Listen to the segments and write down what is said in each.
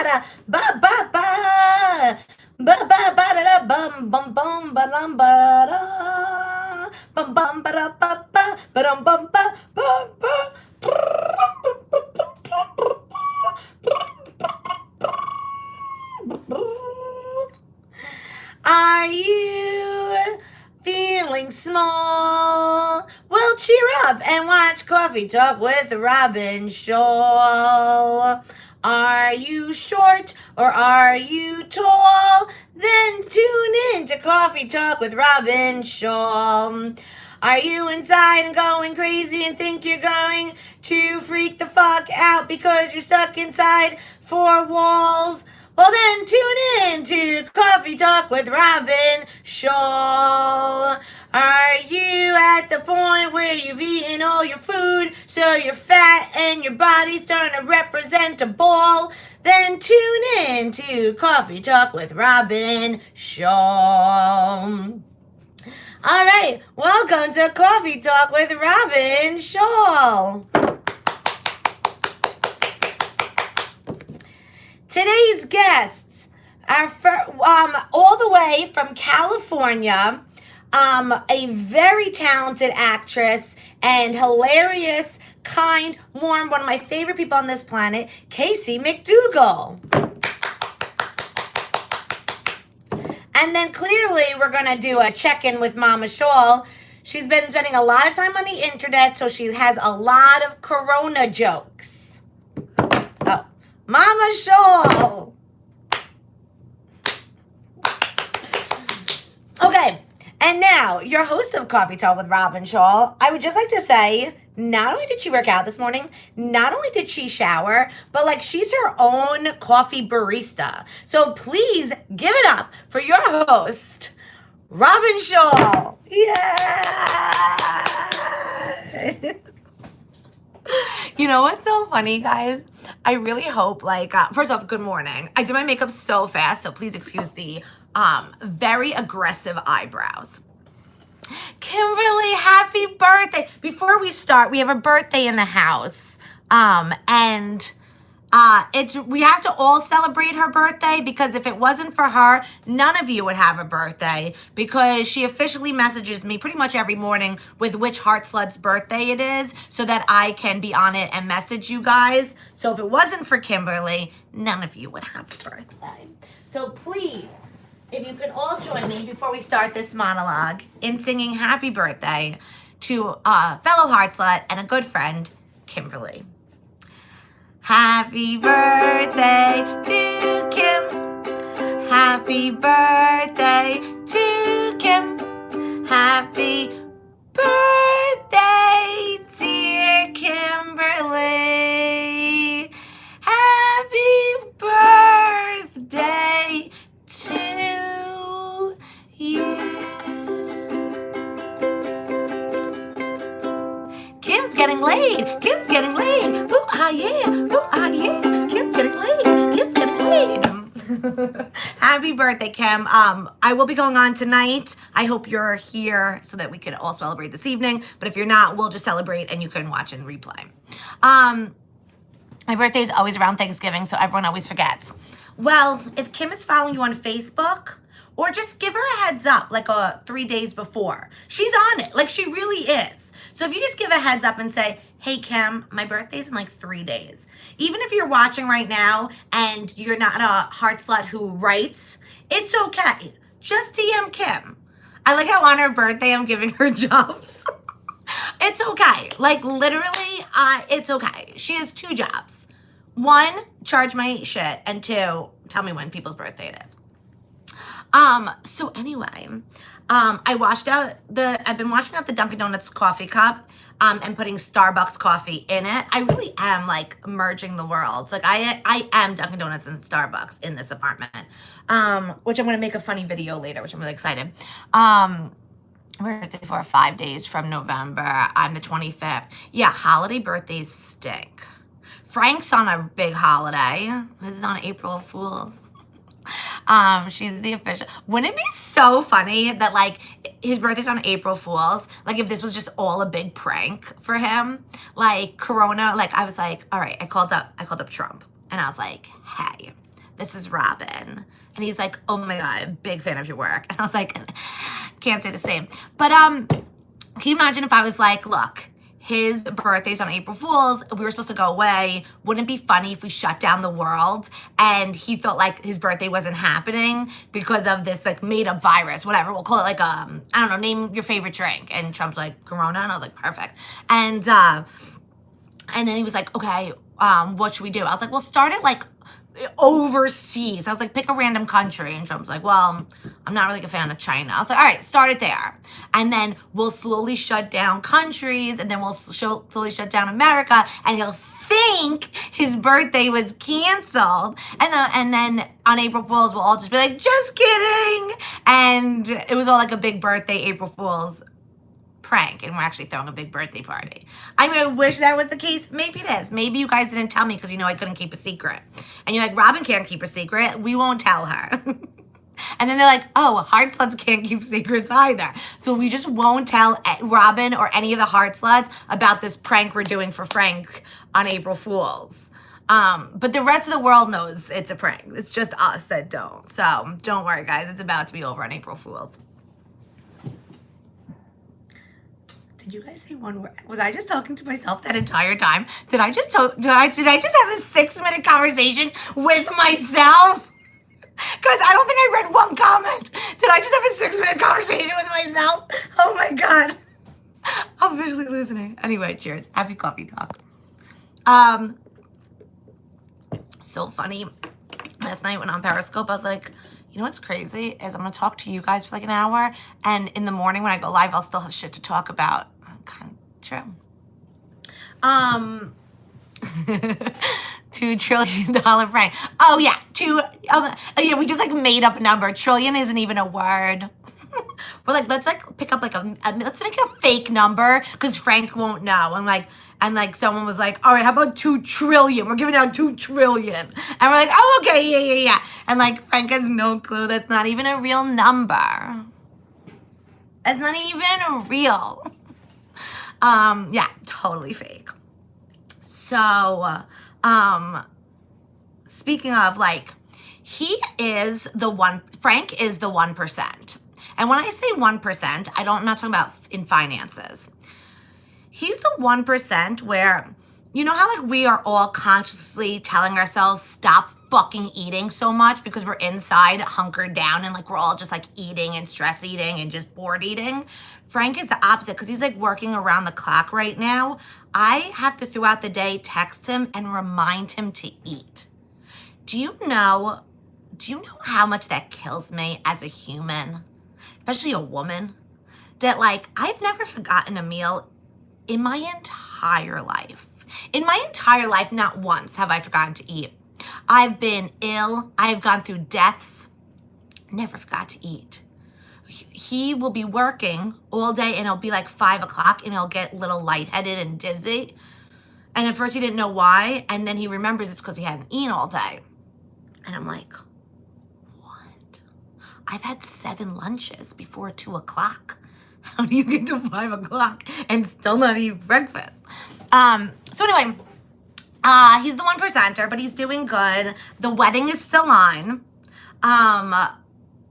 da ba ba ba ba ba ba da da bum bum bum ba dum ba da bum bum ba da ba ba ba dum bum ba ba ba. Are you feeling small? Well, cheer up and watch Coffee Talk with Robyn Schall. Are you short or are you tall? Then tune in to Coffee Talk with Robyn Schall. Are you inside and going crazy and think you're going to freak the fuck out because you're stuck inside four walls? Well, then tune in to Coffee Talk with Robyn Schall. Are you at the point where you've eaten all your food, so you're fat and your body's starting to represent a ball? Then tune in to Coffee Talk with Robyn Schall. All right, welcome to Coffee Talk with Robyn Schall. Today's guests are all the way from California, a very talented actress and hilarious, kind, warm, one of my favorite people on this planet, Casey McDougal. And then clearly we're going to do a check-in with Mama Schall. She's been spending a lot of time on the internet, so she has a lot of Corona jokes. Oh, Mama Schall. Okay, and now, your host of Coffee Talk with Robyn Schall, I would just like to say, not only did she work out this morning, not only did she shower, but like she's her own coffee barista. So please give it up for your host, Robyn Schall. Yeah! You know what's so funny, guys? I really hope, first off, good morning. I did my makeup so fast, so please excuse the very aggressive eyebrows. Kimberly, happy birthday. Before we start, we have a birthday in the house. We have to all celebrate her birthday, because if it wasn't for her, none of you would have a birthday, because she officially messages me pretty much every morning with which Heart Slut's birthday it is, so that I can be on it and message you guys. So if it wasn't for Kimberly, none of you would have a birthday. So please, if you can all join me before we start this monologue in singing happy birthday to a fellow Heart Slut and a good friend, Kimberly. Happy birthday to Kim. Happy birthday to Kim. Happy birthday, dear Kimberly. Happy birthday to you. Kim's getting laid. Kim's getting laid. Ooh, ah, yeah. Ooh, ah, yeah. Kim's getting laid. Kim's getting laid. Happy birthday, Kim. I will be going on tonight. I hope you're here so that we could all celebrate this evening. But if you're not, we'll just celebrate and you can watch and replay. My birthday is always around Thanksgiving, so everyone always forgets. Well, if Kim is following you on Facebook, or just give her a heads up, 3 days before. She's on it, she really is. So if you just give a heads up and say, hey, Kim, my birthday's in 3 days. Even if you're watching right now and you're not a Heart Slut who writes, it's okay. Just DM Kim. I like how on her birthday I'm giving her jobs. It's okay. Literally, it's okay. She has 2 jobs. 1, charge my shit, and 2, tell me when people's birthday it is. So anyway, I've been washing out the Dunkin' Donuts coffee cup, and putting Starbucks coffee in it. I really am merging the worlds. I am Dunkin' Donuts and Starbucks in this apartment, which I'm going to make a funny video later, which I'm really excited. Birthday for 5 days from November. I'm the 25th. Yeah, holiday birthdays stink. Frank's on a big holiday. This is on April Fool's. She's the official. Wouldn't it be so funny that his birthday's on April Fool's? If this was just all a big prank for him, Corona. I was all right. I called up Trump and I was like, hey, this is Robyn. And he's like, oh my God, big fan of your work. And I was like, can't say the same. But can you imagine if I was like, look, his birthday's on April Fool's. We were supposed to go away. Wouldn't it be funny if we shut down the world? And he thought like his birthday wasn't happening because of this like made up virus, whatever. We'll call it like, I don't know, name your favorite drink. And Trump's like, Corona. And I was like, perfect. And then he was like, okay, what should we do? I was like, well, start it like overseas. I was like, pick a random country. And Trump's like, well, I'm not really a fan of China. I was like, all right, start it there. And then we'll slowly shut down countries, and then we'll slowly shut down America, and he'll think his birthday was canceled. And then on April Fool's, we'll all just be like, just kidding. And it was all like a big birthday April Fool's prank, and we're actually throwing a big birthday party. I mean, I wish that was the case. Maybe it is. Maybe you guys didn't tell me because you know I couldn't keep a secret. And you're like, Robyn can't keep a secret. We won't tell her. And then they're like, oh, heart sluts can't keep secrets either. So we just won't tell Robyn or any of the heart sluts about this prank we're doing for Frank on April Fool's. But the rest of the world knows it's a prank. It's just us that don't. So don't worry, guys. It's about to be over on April Fool's. Did you guys say one word? Was I just talking to myself that entire time? Did I just have a 6-minute conversation with myself? Because I don't think I read one comment. Did I just have a 6-minute conversation with myself? Oh my God. I'm visually losing it. Anyway, cheers. Happy coffee talk. So funny. Last night when on Periscope, I was like, you know what's crazy is I'm going to talk to you guys for like an hour, and in the morning when I go live, I'll still have shit to talk about. Kind of true. $2 trillion prank. Oh yeah, yeah. We just like made up a number. Trillion isn't even a word. We're like, let's like pick up like let's make a fake number because Frank won't know. And like someone was like, all right, how about 2 trillion? We're giving out 2 trillion. And we're like, oh, okay, yeah. And like Frank has no clue. That's not even a real number. It's not even real. Yeah, totally fake. So, speaking of like, Frank is the 1%. And when I say 1%, I'm not talking about in finances. He's the 1% where, you know how like we are all consciously telling ourselves, stop fucking eating so much because we're inside hunkered down and like we're all just like eating and stress eating and just bored eating. Frank is the opposite because he's like working around the clock right now. I have to throughout the day text him and remind him to eat. Do you know how much that kills me as a human, especially a woman? That like I've never forgotten a meal in my entire life. In my entire life, not once have I forgotten to eat. I've been ill. I've gone through deaths. Never forgot to eat. He will be working all day and it'll be like 5 o'clock and he'll get a little lightheaded and dizzy. And at first he didn't know why. And then he remembers it's because he hadn't eaten all day. And I'm like, what? I've had 7 lunches before 2 o'clock. How do you get to 5 o'clock and still not eat breakfast? So anyway, he's the 1%er, but he's doing good. The wedding is still on.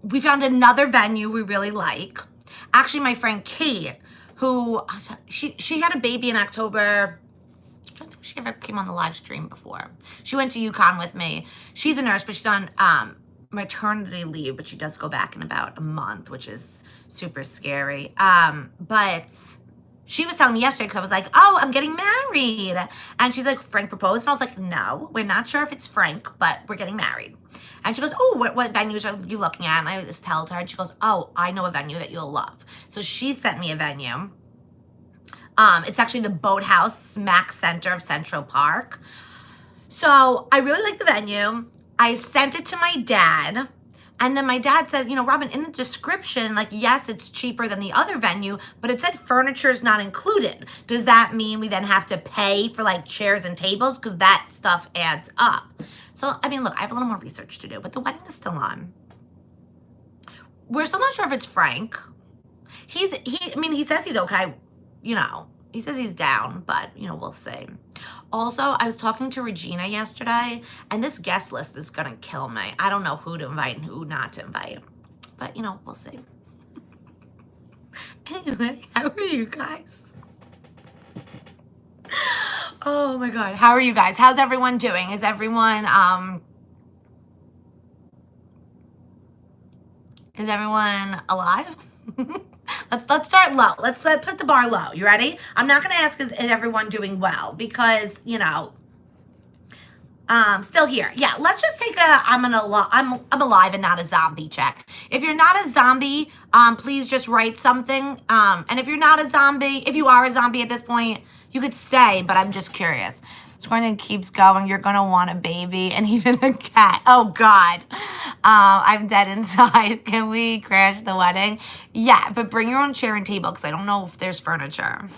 We found another venue we really like. Actually, my friend Kate, who she had a baby in October. I don't think she ever came on the live stream before. She went to UConn with me. She's a nurse, but she's on maternity leave, but she does go back in about a month, which is super scary. But she was telling me yesterday, because I was like, oh, I'm getting married. And she's like, Frank proposed? And I was like, no, we're not sure if it's Frank, but we're getting married. And she goes, oh, what venues are you looking at? And I just told her, and she goes, oh, I know a venue that you'll love. So she sent me a venue. It's actually the Boathouse Smack Center of Central Park. So I really like the venue. I sent it to my dad. And then my dad said, you know, Robyn, in the description, like, yes, it's cheaper than the other venue, but it said furniture is not included. Does that mean we then have to pay for, like, chairs and tables? Because that stuff adds up. So, I mean, look, I have a little more research to do, but the wedding is still on. We're still not sure if it's Frank. He says he's okay, you know. He says he's down, but, you know, we'll see. Also, I was talking to Regina yesterday, and this guest list is gonna kill me. I don't know who to invite and who not to invite, but you know, we'll see. Anyway, how are you guys? Oh my God, how are you guys? How's everyone doing? Is everyone alive? Let's start low. Let's put the bar low. You ready? I'm not gonna ask is everyone doing well, because you know, still here. Yeah, let's just take a I'm alive and not a zombie check. If you're not a zombie, please just write something. And if you're not a zombie, if you are a zombie at this point, you could stay, but I'm just curious. Squirting keeps going. You're gonna want a baby and even a cat. Oh God, I'm dead inside. Can we crash the wedding? Yeah, but bring your own chair and table, because I don't know if there's furniture.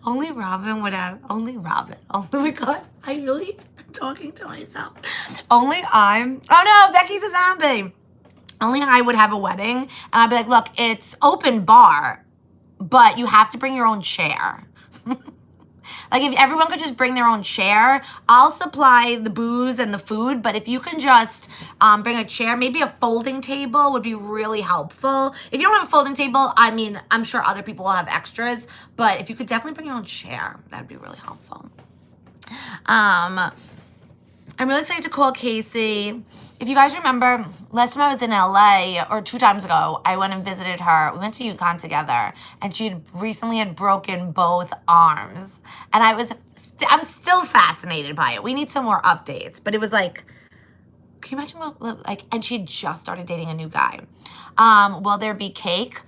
Only Robyn would have. Only Robyn. Oh my God, I really am talking to myself. Only I'm. Oh no, Becky's a zombie. Only I would have a wedding, and I'd be like, look, it's open bar, but you have to bring your own chair. Like, if everyone could just bring their own chair, I'll supply the booze and the food, but if you can just bring a chair, maybe a folding table would be really helpful. If you don't have a folding table, I mean, I'm sure other people will have extras, but if you could definitely bring your own chair, that would be really helpful. I'm really excited to call Casey. If you guys remember, last time I was in LA, or 2 times ago, I went and visited her. We went to Yukon together, and she recently had broken both arms. And I'm still fascinated by it. We need some more updates. But it was like, can you imagine what, like, and she had just started dating a new guy. Will there be cake?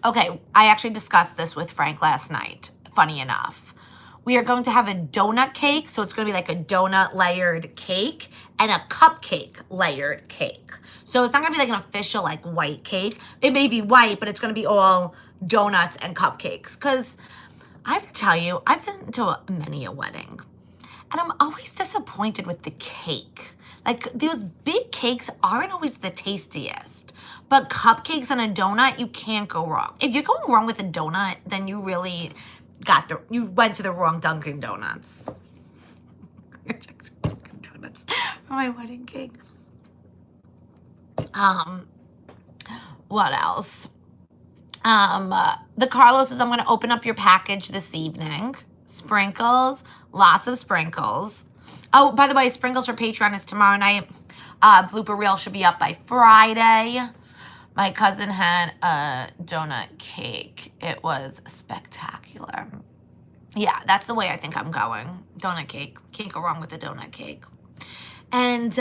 Okay, I actually discussed this with Frank last night, funny enough. We are going to have a donut cake, so it's going to be like a donut layered cake and a cupcake layered cake. So it's not going to be like an official like white cake. It may be white, but it's going to be all donuts and cupcakes. Because I have to tell you, I've been to many a wedding, and I'm always disappointed with the cake. Like, those big cakes aren't always the tastiest. But cupcakes and a donut, you can't go wrong. If you're going wrong with a donut, then you really... you went to the wrong Dunkin' Donuts. Dunkin' Donuts for my wedding cake. What else? The Carlos says, I'm going to open up your package this evening. Sprinkles, lots of sprinkles. Oh, by the way, sprinkles for Patreon is tomorrow night. Blooper reel should be up by Friday. My cousin had a donut cake. It was spectacular. Yeah, that's the way I think I'm going. Donut cake. Can't go wrong with a donut cake. And,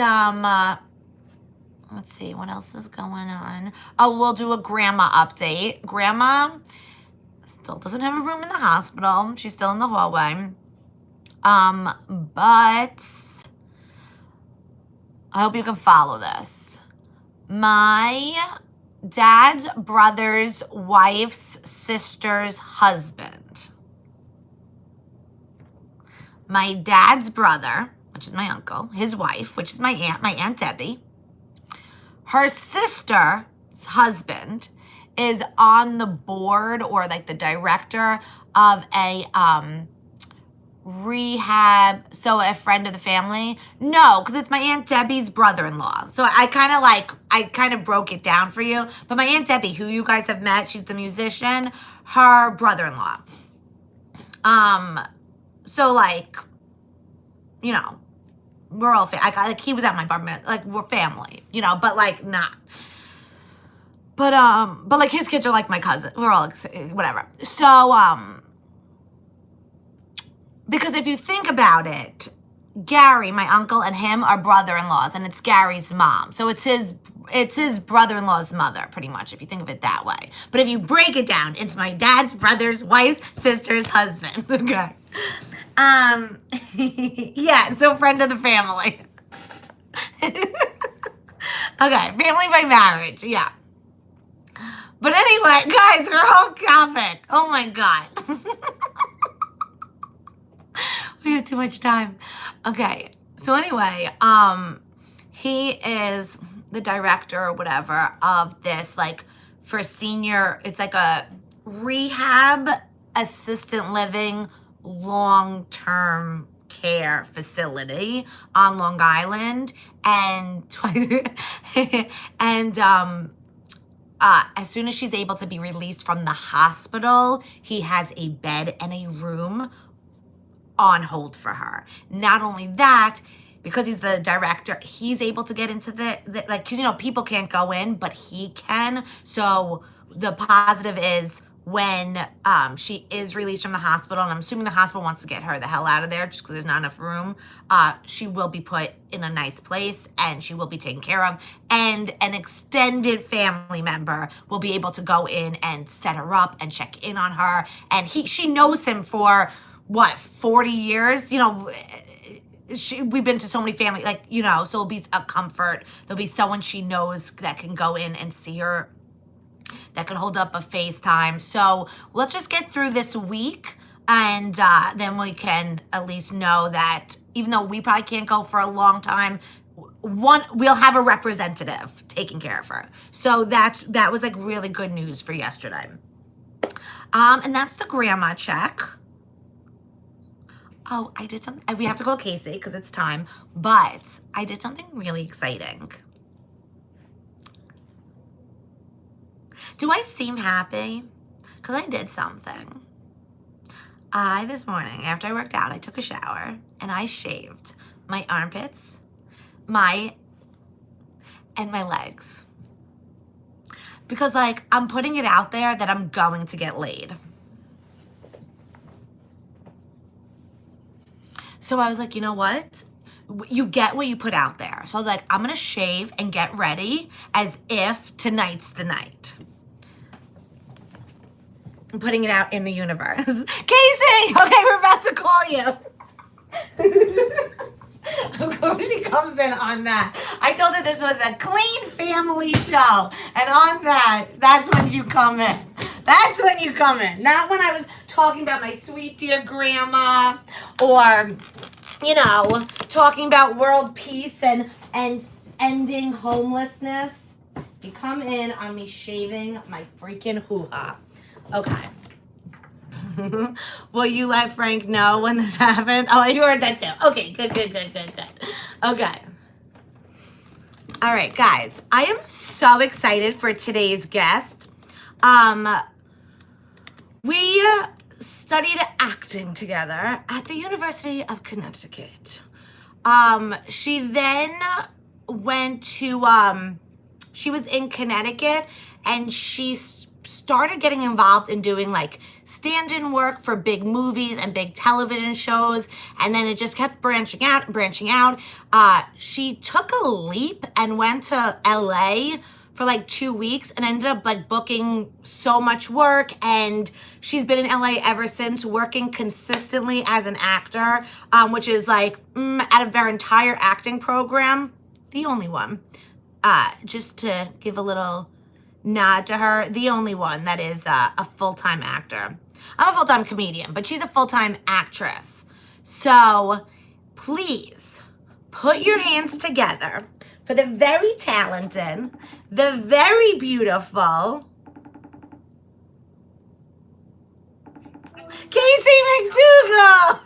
let's see, what else is going on? Oh, we'll do a grandma update. Grandma still doesn't have a room in the hospital. She's still in the hallway. But I hope you can follow this. My dad's brother's wife's sister's husband. My dad's brother, which is my uncle, his wife, which is my Aunt Debbie. Her sister's husband is on the board, or like the director of a rehab, so a friend of the family. No, because it's my Aunt Debbie's brother-in-law. So I kind of broke it down for you. But my Aunt Debbie, who you guys have met, she's the musician, her brother-in-law. So like, you know, we're all like he was at my bar mitzvah, like we're family, you know, but like not. But like his kids are like my cousin. We're all whatever. So because if you think about it, Gary, my uncle, and him are brother-in-laws, and it's Gary's mom. So it's his brother-in-law's mother, pretty much, if you think of it that way. But if you break it down, it's my dad's brother's wife's sister's husband. Okay. Yeah, so friend of the family. Okay, family by marriage, yeah. But anyway, guys, we're off topic. Oh my God. We have too much time. Okay, so anyway, he is the director or whatever of this, like, for senior, it's like a rehab assisted living long-term care facility on Long Island, and and as soon as she's able to be released from the hospital, he has a bed and a room on hold for her. Not only that, because he's the director, he's able to get into the like, because, you know, people can't go in, but he can. So the positive is when she is released from the hospital, and I'm assuming the hospital wants to get her the hell out of there just because there's not enough room, she will be put in a nice place and she will be taken care of. And an extended family member will be able to go in and set her up and check in on her. And she knows him for, what, 40 years? You know, we've been to so many family, like, you know, so it'll be a comfort. There'll be someone she knows that can go in and see her, that could hold up a FaceTime. So let's just get through this week, and then we can at least know that even though we probably can't go for a long time, we'll have a representative taking care of her. So that was like really good news for yesterday. And that's the grandma check. Oh, I did something. We have to call Casey because it's time, but I did something really exciting. Do I seem happy? Because I did something. This morning, after I worked out, I took a shower and I shaved my armpits, and my legs. Because, like, I'm putting it out there that I'm going to get laid. So I was like, you know what? You get what you put out there. So I was like, I'm going to shave and get ready as if tonight's the night. I'm putting it out in the universe. Casey! Okay, we're about to call you. Of course she comes in on that. I told her this was a clean family show. And on that, that's when you come in. That's when you come in. Not when I was talking about my sweet dear grandma, or, you know, talking about world peace and ending homelessness. You come in on me shaving my freaking hoo-ha. Okay. Will you let Frank know when this happens? Oh, you heard that too. Okay, good. Okay. All right, guys. I am so excited for today's guest. We studied acting together at the University of Connecticut. She then went to, she was in Connecticut, and she started getting involved in doing like stand-in work for big movies and big television shows, and then it just kept branching out. She took a leap and went to LA for like 2 weeks and ended up like booking so much work, and she's been in LA ever since, working consistently as an actor, which is like out of their entire acting program, the only one. Just to give a little nod to her, the only one that is a full-time actor. I'm a full-time comedian, but she's a full-time actress. So please put your hands together for the very talented, the very beautiful Casey McDougal.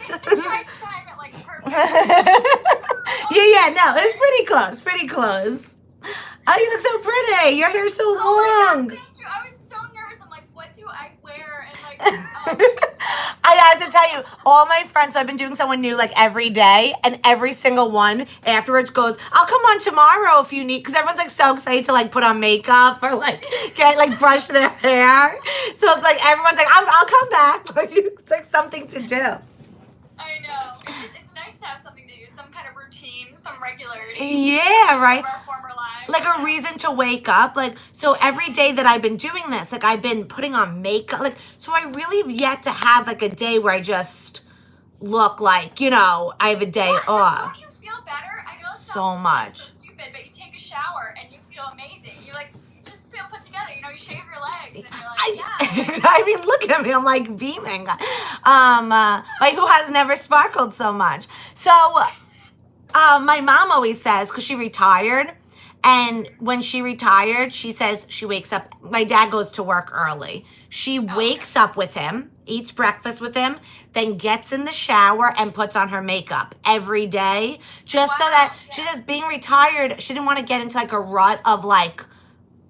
You tried to time it like perfect. Yeah, no, it's pretty close. Oh, you look so pretty. Your hair's so long. God, thank you. I was so nervous. I'm like, what do I wear? And like, I have to tell you, all my friends, so I've been doing someone new like every day, and every single one afterwards goes, I'll come on tomorrow if you need, because everyone's like so excited to like put on makeup or like get like brush their hair. So it's like everyone's like, I'll come back. Like it's like something to do. I know. It's nice to have something to do, some kind of routine, some regularity. Yeah, right. Of our former lives. Like a reason to wake up. Like, so every day that I've been doing this, like I've been putting on makeup. Like, so I really have yet to have like a day where I just look like, you know, I have a day off. Don't you feel better? I know it so much. So stupid, but you take a shower and you feel amazing. You're like, you just feel put together. You know, you shave your legs and you're like, yeah. I mean, look at me. I'm like beaming. Like who has never sparkled so much? So, my mom always says, because she retired, And when she retired, she says she wakes up. My dad goes to work early. She wakes up with him, eats breakfast with him, then gets in the shower and puts on her makeup every day. Just so that, she says being retired, she didn't want to get into like a rut of like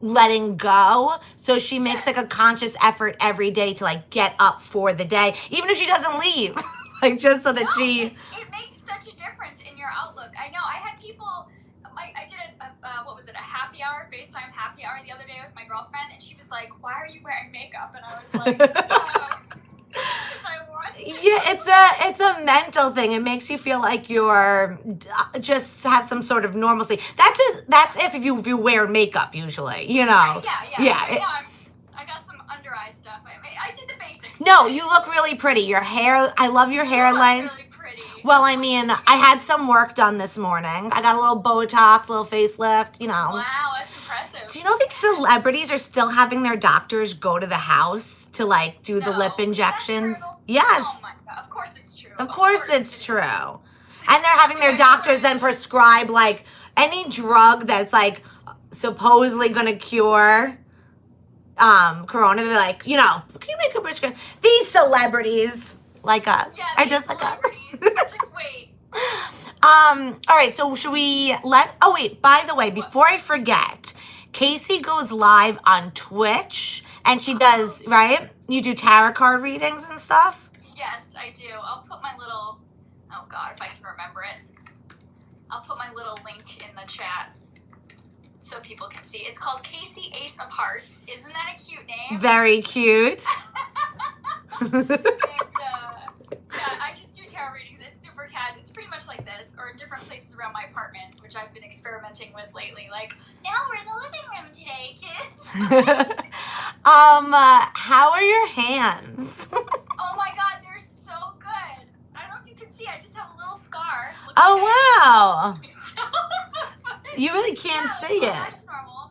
letting go. So she makes like a conscious effort every day to like get up for the day, even if she doesn't leave. Like just so that it makes such a difference in your outlook. I know. I had people. I did a happy hour, FaceTime happy hour the other day with my girlfriend, and she was like, "Why are you wearing makeup?" And I was like, "Because I want to." Yeah, it's a mental thing. It makes you feel like you're just have some sort of normalcy. That's if you wear makeup usually, you know. Yeah. I got some under eye stuff. I did the basics. No, you look really pretty. Your hair, I love your hairline. Really pretty. Well, I mean, I had some work done this morning. I got a little Botox, a little facelift, you know. Wow, that's impressive. Do you know these celebrities are still having their doctors go to the house to like do the lip injections? Is that true? Yes. Oh my God. Of course it's true. Of course it's true. And they're having their doctors then prescribe like any drug that's like supposedly going to cure corona. They're like, you know, can you make a prescription? These celebrities like us are just like us. Just wait. All right, so should we by the way, before I forget, Casey goes live on Twitch and she does, right? You do tarot card readings and stuff? Yes, I do. I'll put my little, oh God, if I can remember it. I'll put my little link in the chat so people can see. It's called Casey Ace of Hearts. Isn't that a cute name? Very cute. I just do tarot readings. It's super casual. It's pretty much like this, or in different places around my apartment, which I've been experimenting with lately. Like, now we're in the living room today, kids. How are your hands? Oh my God, they're so good. I don't know if you can see. I just have a little scar. Wow. You really can't see it. That's normal.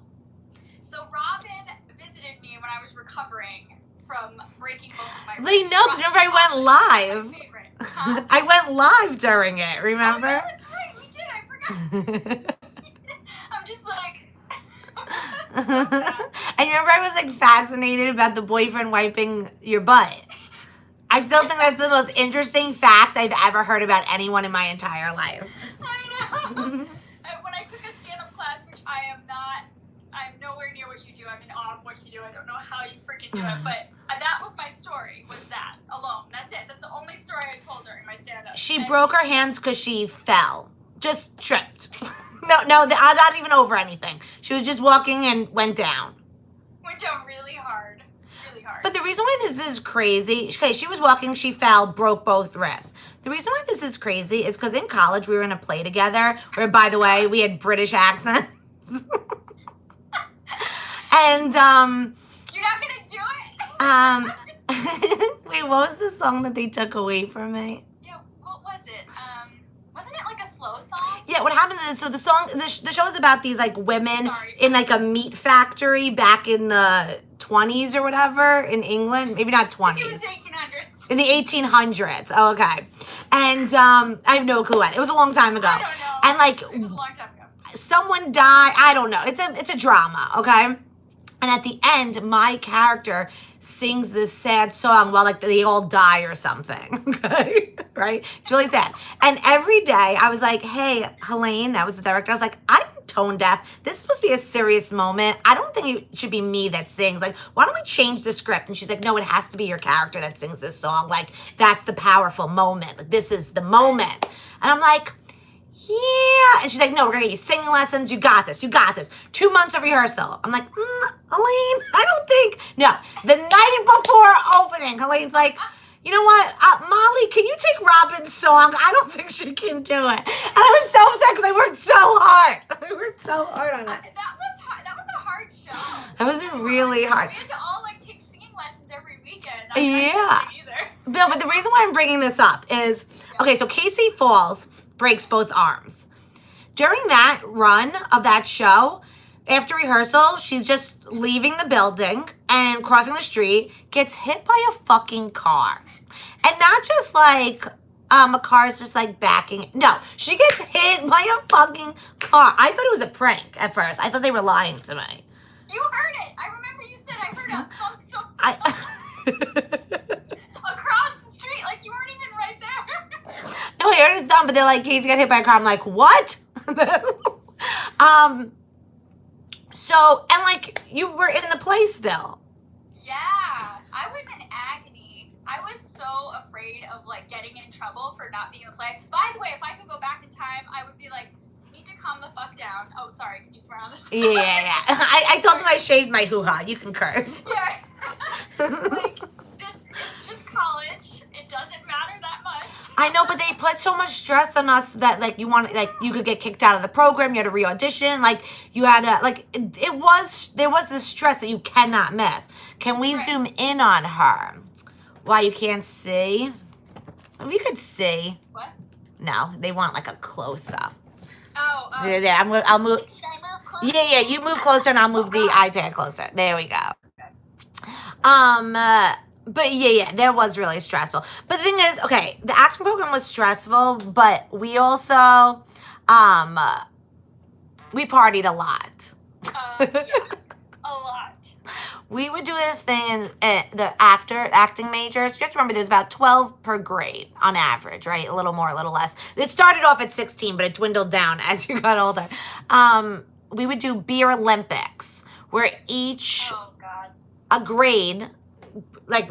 So Robyn visited me when I was recovering from breaking both of my wrists. Wait, no, because remember I went live. Huh? I went live during it, remember? Oh, yeah, that's right. We did. I forgot. I'm just like... so bad. And remember I was like fascinated about the boyfriend wiping your butt. I still think that's the most interesting fact I've ever heard about anyone in my entire life. I know. When I took a stand-up class, which I'm nowhere near what you do. I'm in awe of what you do. I don't know how you freaking do it, but that was my story, was that alone. That's it. That's the only story I told during my stand-up. She broke her hands because she fell. Just tripped. No, not even over anything. She was just walking and went down. Went down really hard. Really hard. But the reason why this is crazy, okay, she was walking, she fell, broke both wrists. The reason why this is crazy is because in college we were in a play together where, by the way, we had British accents. And, You're not gonna do it? wait, what was the song that they took away from me? Yeah, what was it? Wasn't it like a slow song? Yeah, what happens is, so the song, the show is about these, like, women in, like, a meat factory back in the 20s or whatever in England. Maybe not 20s. It was 1800s. In the 1800s. Oh, okay. And I have no clue when. It was a long time ago. I don't know. And, like, it was a long time ago. someone died. I don't know. It's a drama, okay? And at the end, my character sings this sad song while like they all die or something. Okay? Right? It's really sad. And every day I was like, hey, Helene, that was the director. I was like, I'm tone deaf. This is supposed to be a serious moment. I don't think it should be me that sings. Like, why don't we change the script? And she's like, no, it has to be your character that sings this song. Like, that's the powerful moment. Like, this is the moment. And I'm like, yeah. And she's like, no, we're going to get you singing lessons. You got this. You got this. 2 months of rehearsal. I'm like, Helene, I don't think. No. The night before opening, Helene's like, you know what? Molly, can you take Robyn's song? I don't think she can do it. And I was so upset because I worked so hard. I worked so hard on it. That was a hard show. That was really hard. We had to all like take singing lessons every weekend. I Yeah. can't sing either. No, but the reason why I'm bringing this up is, okay, so Casey falls, breaks both arms. During that run of that show, after rehearsal, she's just leaving the building and crossing the street, gets hit by a fucking car. And not just like a car's just like backing. No, she gets hit by a fucking car. I thought it was a prank at first. I thought they were lying to me. You heard it. I remember you said I heard a thump, thump, thump I across the street. Like, you weren't even right there. no, I heard a thump, but they're like, Casey got hit by a car. I'm like, what? So, and like, you were in the play still. Yeah, I was in agony. I was so afraid of like getting in trouble for not being in the play. By the way, if I could go back in time, I would be like, you need to calm the fuck down. Oh, sorry, can you swear on this? Yeah. I told them I shaved my hoo-ha. You can curse. Yeah. Like, it's just college. It doesn't matter that much. I know, but they put so much stress on us that like you could get kicked out of the program. You had to re-audition. Like you had to there was this stress that you cannot miss. Can we zoom in on her? Why you can't see? If you could see. What? No, they want like a close up. Oh. Yeah. I'll move. Should I move closer? Yeah. You move closer, and I'll move the iPad closer. There we go. But yeah, that was really stressful. But the thing is, okay, the acting program was stressful, but we also, we partied a lot. Yeah, a lot. We would do this thing in the acting majors. You have to remember there's about 12 per grade on average, right? A little more, a little less. It started off at 16, but it dwindled down as you got older. We would do beer Olympics, where each a grade, like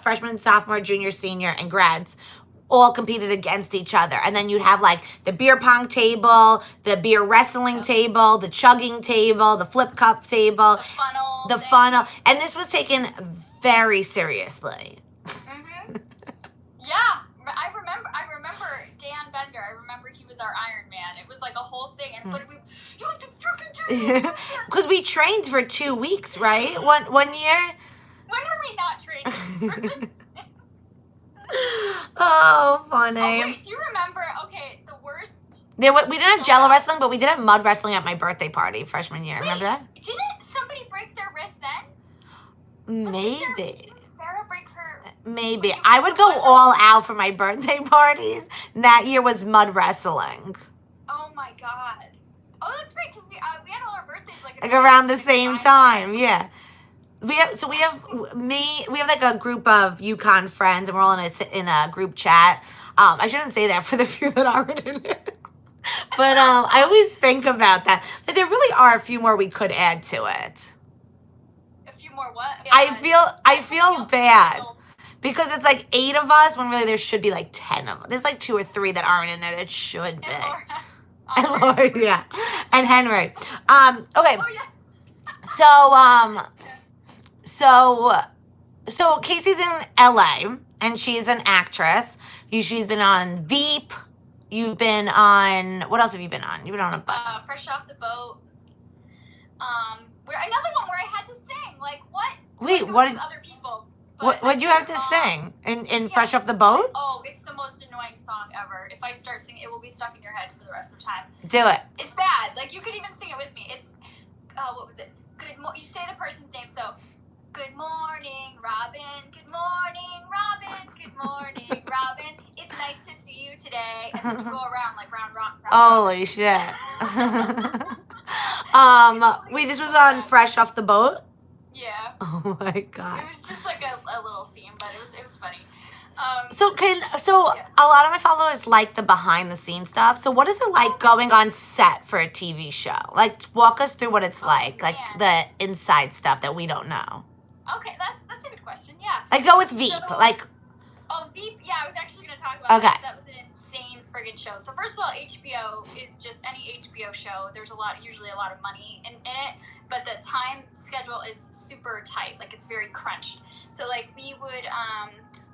freshman, sophomore, junior, senior, and grads all competed against each other. And then you'd have like the beer pong table, the beer wrestling table, the chugging table, the flip cup table, the funnel. And this was taken very seriously. Mm-hmm. Yeah, I remember Dan Bender. I remember he was our Iron Man. It was like a whole thing. And but you have to freaking do this. Because we trained for 2 weeks, right? One year. When were we not training for this? Oh, funny. Oh, wait, do you remember, the worst... We didn't have Jello wrestling, but we did have mud wrestling at my birthday party freshman year. Remember that? Didn't somebody break their wrist then? Maybe. Didn't Sarah break her... Maybe. I would go all out for my birthday parties. That year was mud wrestling. Oh, my God. Oh, that's right, because we had all our birthdays like around the same time, yeah. We have like a group of UConn friends, and we're all in a group chat. I shouldn't say that for the few that aren't in it, but I always think about that. Like there really are a few more we could add to it. A few more what? Yeah, I feel bad because it's like 8 of us when really there should be like 10 of them. There's like 2 or 3 that aren't in there that should be. And Laura, yeah, and Henry. Okay. Oh, yeah. So Casey's in LA and she's an actress. She's been on Veep. You've been on, what else have you been on? You've been on a bunch. Fresh Off the Boat. Another one where I had to sing. Like what? Wait, what did other people? What'd you have to sing in Fresh Off the Boat? It's the most annoying song ever. If I start singing, it will be stuck in your head for the rest of the time. Do it. It's bad. Like you could even sing it with me. It's what was it? You say the person's name. So, good morning, Robyn. Good morning, Robyn. Good morning, Robyn. It's nice to see you today. And then you go around like round. Holy shit. Wait, this was on Fresh Off the Boat? Yeah. Oh my God. It was just like a little scene, but it was funny. So a lot of my followers like the behind the scenes stuff. So what is it like going on set for a TV show? Like walk us through what it's like the inside stuff that we don't know. Okay, that's a good question. Yeah. Like go with Veep. Veep. Yeah, I was actually going to talk about that. That was an insane friggin' show. So first of all, HBO is just any HBO show. There's usually a lot of money in it, but the time schedule is super tight. Like it's very crunched. So like we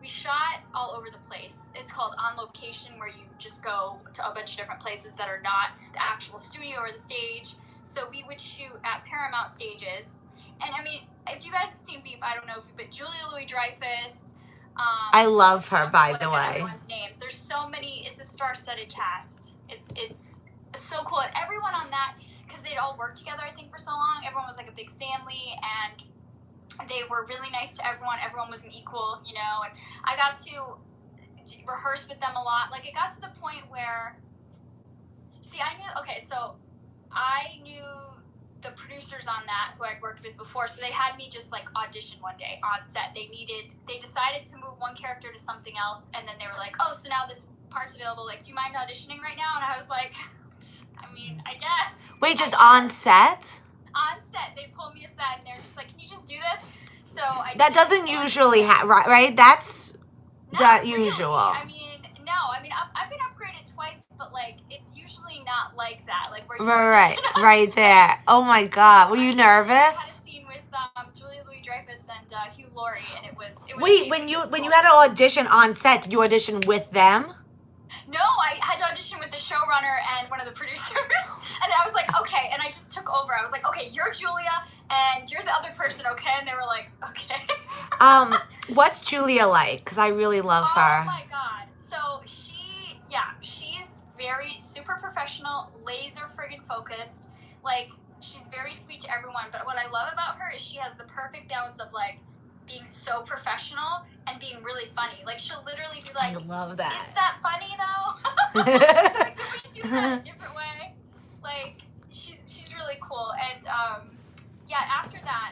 shot all over the place. It's called on location, where you just go to a bunch of different places that are not the actual studio or the stage. So we would shoot at Paramount stages. And I mean, if you guys have seen Veep, I don't know but Julia Louis-Dreyfus. I love her, by the way. Everyone's names. There's so many. It's a star-studded cast. It's so cool. And everyone on that, because they'd all worked together, I think, for so long. Everyone was like a big family, and they were really nice to everyone. Everyone was an equal, you know. And I got to rehearse with them a lot. Like it got to the point where, see, I knew okay, so I knew the producers on that who I'd worked with before, so they had me just like audition one day on set. They decided to move one character to something else, and then they were like, oh, so now this part's available. Like, do you mind auditioning right now? And I was like, I mean, I guess. Wait, just on set? On set, they pulled me aside and they're just like, can you just do this? So I That doesn't usually happen, right? That's not usual. Really. I mean, no. I mean, I've been upgraded twice, but like, it's usually not like that. Like, where you right there. Oh my God, were you nervous? I had a scene with Julia Louis-Dreyfus and Hugh Laurie, and it was Wait, amazing. when you had to audition on set, did you audition with them? No, I had to audition with the showrunner and one of the producers. And I was like, okay. And I just took over. I was like, okay, you're Julia and you're the other person, okay? And they were like, okay. What's Julia like? Because I really love her. Oh my God. So she's very super professional, laser friggin' focused. Like, she's very sweet to everyone. But what I love about her is she has the perfect balance of like being so professional and being really funny. Like, she'll literally be like, I love that. Is that funny though? Like, can we do that a different way? Like, she's really cool. And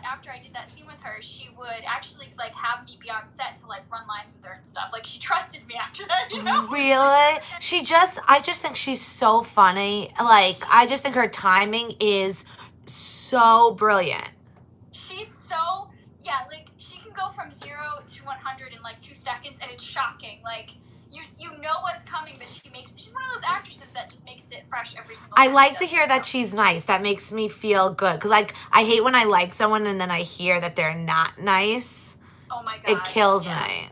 after I did that scene with her, she would actually like have me be on set to like run lines with her and stuff. Like, she trusted me after that, you know? Really? I just think she's so funny. Like, I just think her timing is so brilliant. She's so, like, she can go from 0 to 100 in like 2 seconds, and it's shocking. Like, you know what's coming, but she's one of those actresses that just makes it fresh every single time. I like to hear that she's nice. That makes me feel good. Because, like, I hate when I like someone and then I hear that they're not nice. Oh my God. It kills me.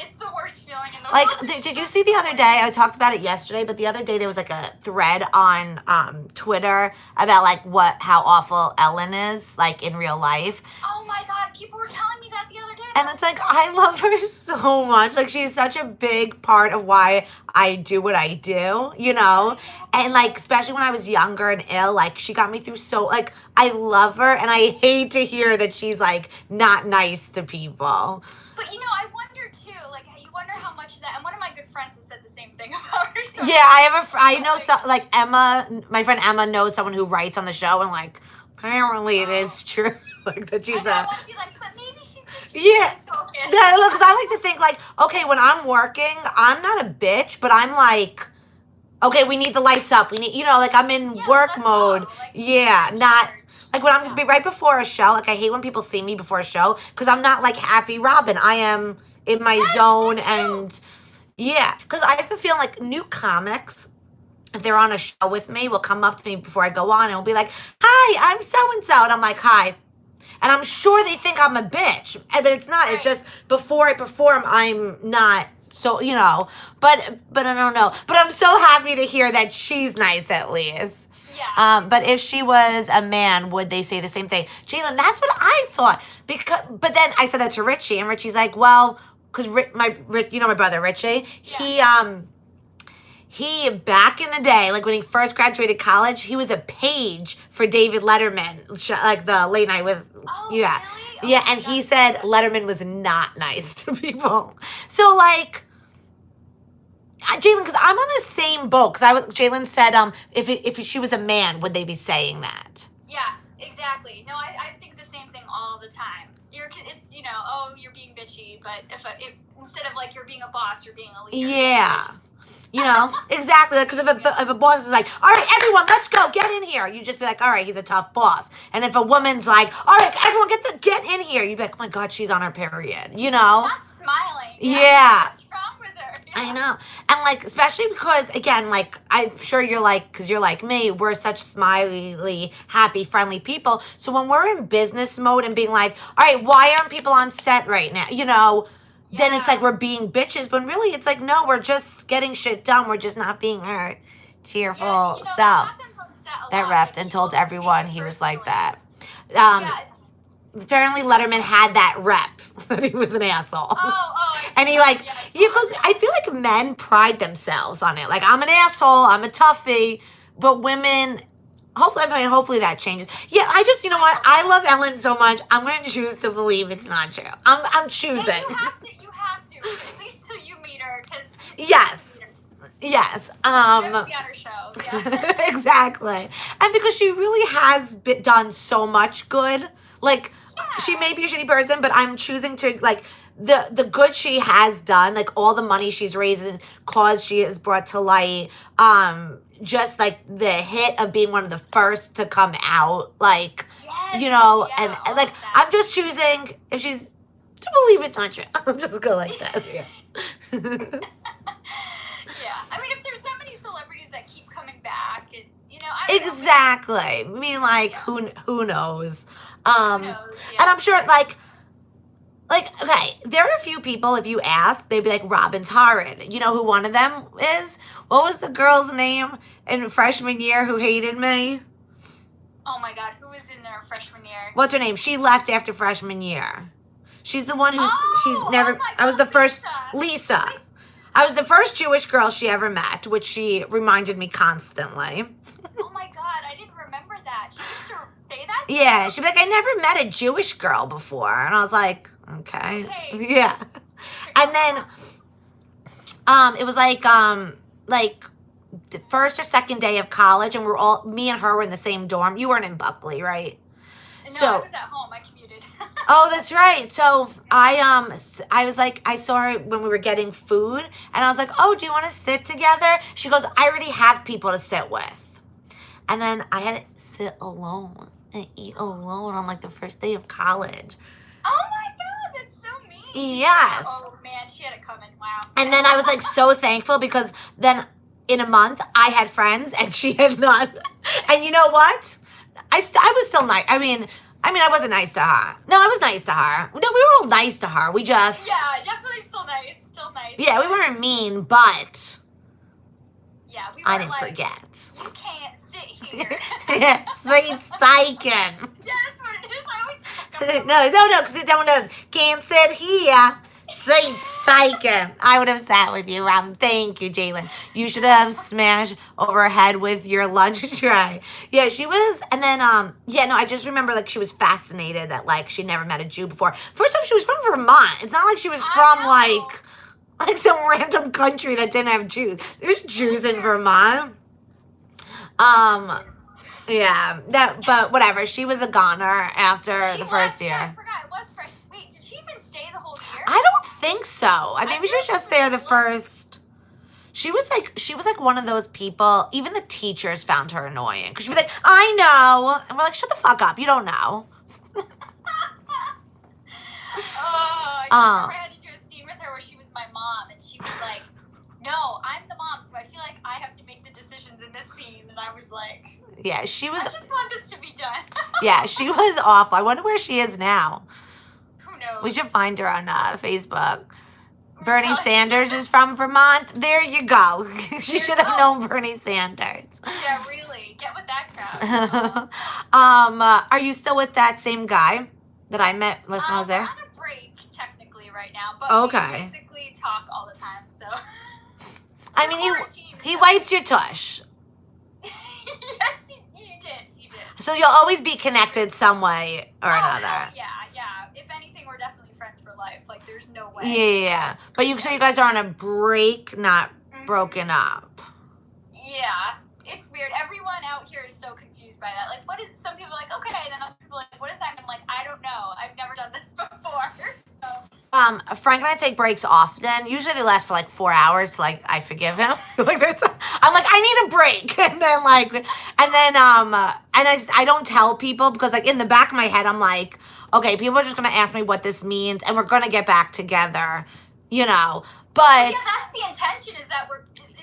It's the worst feeling in the Like, world. did you see the other day? I talked about it yesterday, but the other day there was like a thread on Twitter about like how awful Ellen is, like in real life. Oh my God, people were telling me that the other day. And it's like, I love her so much. Like, she's such a big part of why I do what I do, you know? And like, especially when I was younger and ill, like, she got me through so, like, I love her. And I hate to hear that she's like not nice to people. But, you know, I wonder too, like, you wonder how much of that, and one of my good friends has said the same thing about her. So yeah, I know, like, Emma, my friend Emma knows someone who writes on the show, and like, apparently it is true. Like, that she's I want to be like, but maybe she's just yeah. focused. Yeah, look, because I like to think like, okay, when I'm working, I'm not a bitch, but I'm like, okay, we need the lights up. We need, you know, like, I'm in work mode. Like, yeah, not like when I'm right before a show. Like, I hate when people see me before a show because I'm not like Happy Robyn. I am in my zone, and yeah, because I have a feeling like new comics, if they're on a show with me, will come up to me before I go on and will be like, "Hi, I'm so and so," and I'm like, "Hi." And I'm sure they think I'm a bitch, but it's not. It's just before I perform, I'm not. So, you know, but I don't know. But I'm so happy to hear that she's nice at least. Yeah. But if she was a man, would they say the same thing? Jalen, that's what I thought. But then I said that to Richie, and Richie's like, well, because my brother Richie, he back in the day, like when he first graduated college, he was a page for David Letterman, like the late night with, Really? Yeah, and he said Letterman was not nice to people. So, like, Jalen, because I'm on the same boat. Because Jalen said, if she was a man, would they be saying that? Yeah, exactly. No, I think the same thing all the time. It's, you know, oh, you're being bitchy, but if instead of like you're being a boss, you're being a leader. Yeah. You know, exactly. Because if a boss is like, all right, everyone, let's go, get in here. You just be like, all right, he's a tough boss. And if a woman's like, all right, everyone, get in here. You'd be like, oh my God, she's on her period. You know? Not smiling. Yeah. What's wrong with her? Yeah. I know. And like, especially because, again, like, I'm sure you're like, because you're like me, we're such smiley, happy, friendly people. So when we're in business mode and being like, all right, why aren't people on set right now? You know? Then it's like we're being bitches, but really it's like, no, we're just getting shit done. We're just not being our cheerful self. That repped and told everyone he was like that. Apparently Letterman had that rep that he was an asshole. And he like, because I feel like men pride themselves on it. Like, I'm an asshole, I'm a toughie, but women, hopefully that changes. Yeah, I just, you know what? I love Ellen so much. I'm going to choose to believe it's not true. I'm choosing. Yeah, you have to, at least till you meet her. Yes. Yes. Let's be on her show. Yeah. Exactly. And because she really has done so much good. Like, she may be a shitty person, but I'm choosing to, like, the good she has done, like, all the money she's raised and cause she has brought to light, just, like, the hit of being one of the first to come out, like, Yes. you know, Yeah, and like, I'm just choosing, if she's, to believe it's not true. I'll just go like that. Yeah. Yeah. I mean, if there's that many celebrities that keep coming back, and I don't know. Exactly. I mean, like, Yeah. who knows? Who knows? Yeah. And I'm sure, like, okay, there are a few people, if you ask, they'd be like, Robyn's horrid. You know who one of them is? What was the girl's name in freshman year who hated me? Oh my God, who was in there freshman year? What's her name? She left after freshman year. She's the one who's, she's Oh never, my God, I was the first, Lisa. Lisa. I was the first Jewish girl she ever met, which she reminded me constantly. Oh my God, I didn't remember that. She used to say that to Yeah, you? she'd be like, I never met a Jewish girl before. And I was like, okay. Yeah. And then it was like the first or second day of college, and me and her were in the same dorm. You weren't in Buckley, right? No, I was at home. I commuted. Oh, that's right. So I was like, I saw her when we were getting food, and I was like, oh, do you want to sit together? She goes, I already have people to sit with. And then I had to sit alone and eat alone on like the first day of college. Oh my God, that's so mean. Yes. Oh man, she had it coming. Wow. And then I was like so thankful because then in a month I had friends and she had none. And you know what? I was still nice. I mean, I wasn't nice to her. No, I was nice to her. No, we were all nice to her. We just... Yeah, definitely still nice. Still nice. Yeah, we weren't mean, but... Yeah, we I were didn't like, forget. you can't sit here. Yeah, Saint Steichen. Yeah, that's what it is. I always fuck up. No, because that one does. Can't sit here. Saint Steichen. I would have sat with you, Robyn. Thank you, Jalen. You should have smashed over her head with your lunch tray. Yeah, she was, and then, I just remember, like, she was fascinated that, like, she never met a Jew before. First off, she was from Vermont. It's not like she was from, like some random country that didn't have Jews. There's Jews in Vermont. Yeah, but whatever. She was a goner after the first year. Yeah, I forgot it was fresh. Wait, did she even stay the whole year? I don't think so. Maybe she was just there the first. She was like one of those people. Even the teachers found her annoying because she was like, "I know," and we're like, "Shut the fuck up! You don't know." I remember I had to do a scene with her where she was my mom, and she was like, "No, I'm the mom, so I feel like I have to make the decisions in this scene." And I was like, "Yeah, she was." I just want this to be done. Yeah, she was awful. I wonder where she is now. Who knows? We should find her on Facebook. Bernie Sanders is from Vermont. There you go. She should have known Bernie Sanders. Yeah, really. Get with that crowd. Are you still with that same guy that I met last time I was there? We're on a break technically right now, but we basically talk all the time. So. I mean, he wiped your tush. Yes, he did. He did. So you'll always be connected some way or another. Yeah. If anything, we're definitely friends for life. Like, there's no way. Yeah. But so you guys are on a break, not broken up. Yeah. It's weird. Everyone out here is so confused by that. Like, what is... Some people are like, okay, and then other people are like, what is that? And I'm like, I don't know. I've never done this before. So... Frank and I take breaks often. Usually they last for like 4 hours till like I forgive him. Like I'm like, I need a break. And then I don't tell people because like in the back of my head I'm like, okay, people are just gonna ask me what this means and we're gonna get back together, you know. But yeah, that's the intention, is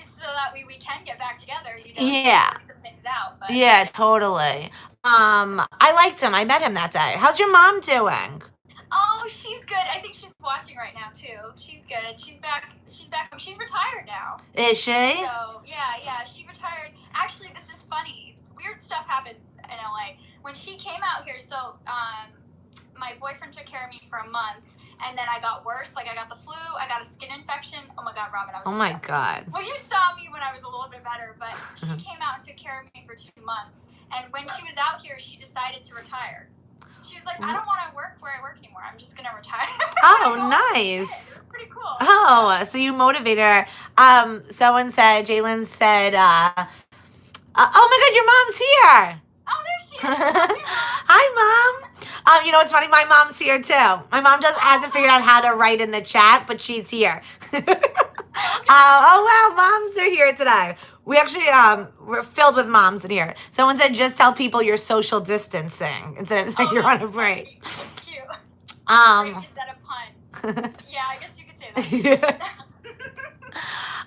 so that we can get back together, yeah. Work some things out. But. Yeah, totally. I liked him. I met him that day. How's your mom doing? Oh, she's good. I think she's watching right now too. She's good. She's back. She's retired now. Is she? So yeah. She retired. Actually, this is funny. Weird stuff happens in LA. When she came out here, so my boyfriend took care of me for a month, and then I got worse. Like I got the flu. I got a skin infection. Oh my God, Robyn, I was. Oh my God. Well, you saw me when I was a little bit better, but she came out and took care of me for 2 months. And when she was out here, she decided to retire. She was like, I don't want to work where I work anymore. I'm just gonna retire. Oh, nice. It was pretty cool. Oh, so you motivate her. Someone said, Jalen said, oh my God, your mom's here. Oh, there she is. Hi, Mom. You know what's funny? My mom's here too. My mom hasn't figured out how to write in the chat, but she's here. Oh wow, moms are here today. We actually we're filled with moms in here. Someone said just tell people you're social distancing instead of saying you're on a break. That's cute. Um, Is that a pun? Yeah, I guess you could say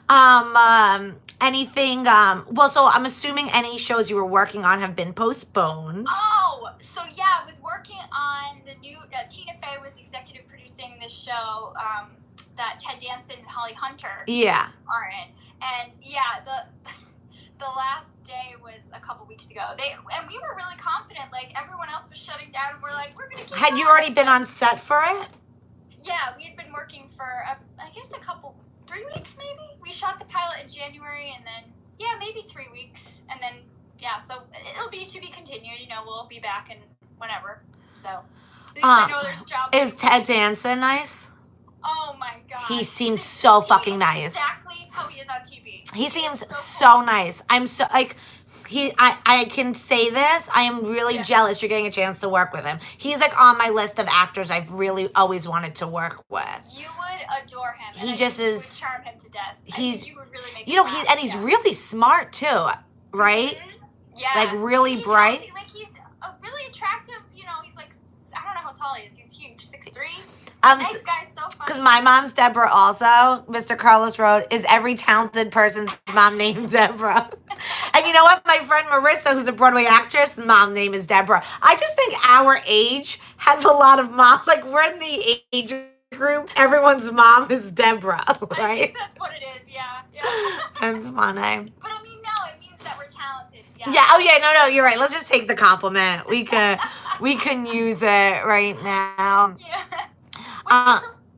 that. Anything, well, so I'm assuming any shows you were working on have been postponed. Oh, so yeah, I was working on the new, Tina Fey was executive producing this show that Ted Danson and Holly Hunter are in. And yeah, the last day was a couple weeks ago. And we were really confident, like everyone else was shutting down and we're like, we're going to keep Had you already been on set for it? Yeah, we had been working for, I guess 3 weeks maybe? We shot the pilot in January and then, yeah, maybe 3 weeks. And then, yeah, so it'll be to be continued. You know, we'll be back in whenever. So, at least I know there's a job. Is Ted Danson nice? Oh my God. He seems so fucking nice. Exactly how he is on TV. He seems so nice. I'm so, like, I can say this. I am really jealous you're getting a chance to work with him. He's like on my list of actors I've really always wanted to work with. You would adore him. He just is. You would charm him to death. You would really make him and he's really smart too, right? Mm-hmm. Yeah. Like really bright. Healthy. Like he's really attractive. You know, he's like, I don't know how tall he is. He's huge, 6'3". Nice guy, so funny. Because my mom's Deborah also, Mr. Carlos wrote, is every talented person's mom named Deborah. And you know what? My friend Marissa, who's a Broadway actress, mom name is Deborah. I just think our age has a lot of moms. Like, we're in the age group. Everyone's mom is Deborah, right? I think that's what it is, yeah. That's funny. But I mean, no, it means that we're talented. Yeah, oh yeah, no, you're right. Let's just take the compliment. We can use it right now. Yeah.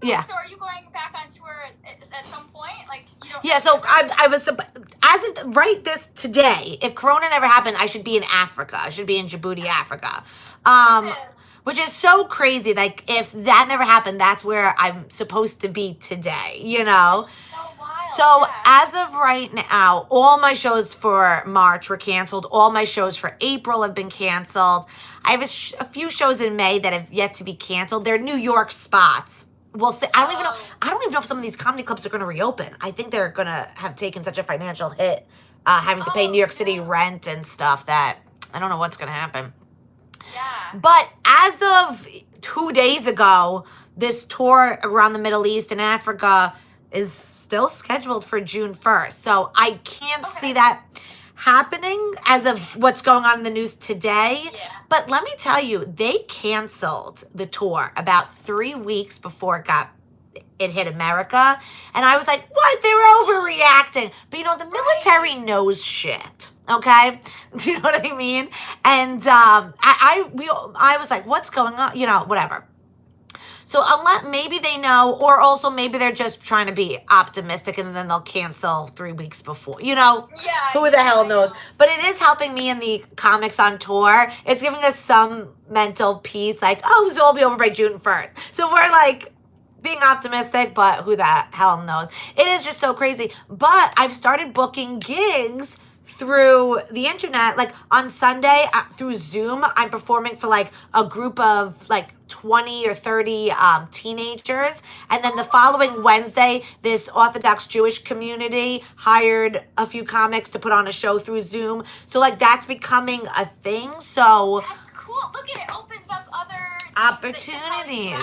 Yeah. So are you going back on tour at some point? Like, you don't. Yeah. So I was as of this today. If Corona never happened, I should be in Africa. I should be in Djibouti, Africa. Which is so crazy. Like, if that never happened, that's where I'm supposed to be today. You know. So as of right now, all my shows for March were canceled. All my shows for April have been canceled. I have a few shows in May that have yet to be canceled. They're New York spots. We'll see. I don't even know if some of these comedy clubs are going to reopen. I think they're going to have taken such a financial hit, having to pay New York City rent and stuff, that I don't know what's going to happen. Yeah. But as of 2 days ago, this tour around the Middle East and Africa is still scheduled for June 1st. So I can't see that happening as of what's going on in the news today. Yeah. But let me tell you, they canceled the tour about 3 weeks before it hit America. And I was like, what? They were overreacting. But you know, the military knows shit. Okay? Do you know what I mean? And I was like, what's going on? You know, whatever. So maybe they know, or also maybe they're just trying to be optimistic and then they'll cancel 3 weeks before. You know, who the hell knows? But it is helping me in the comics on tour. It's giving us some mental peace, like, oh, so it'll be over by June 1st. So we're like being optimistic, but who the hell knows? It is just so crazy. But I've started booking gigs through the internet. Like on Sunday through Zoom, I'm performing for like a group of like 20 or 30 teenagers. And then the following Wednesday, this Orthodox Jewish community hired a few comics to put on a show through Zoom. So like that's becoming a thing. So that's cool. Look at it, opens up other opportunities.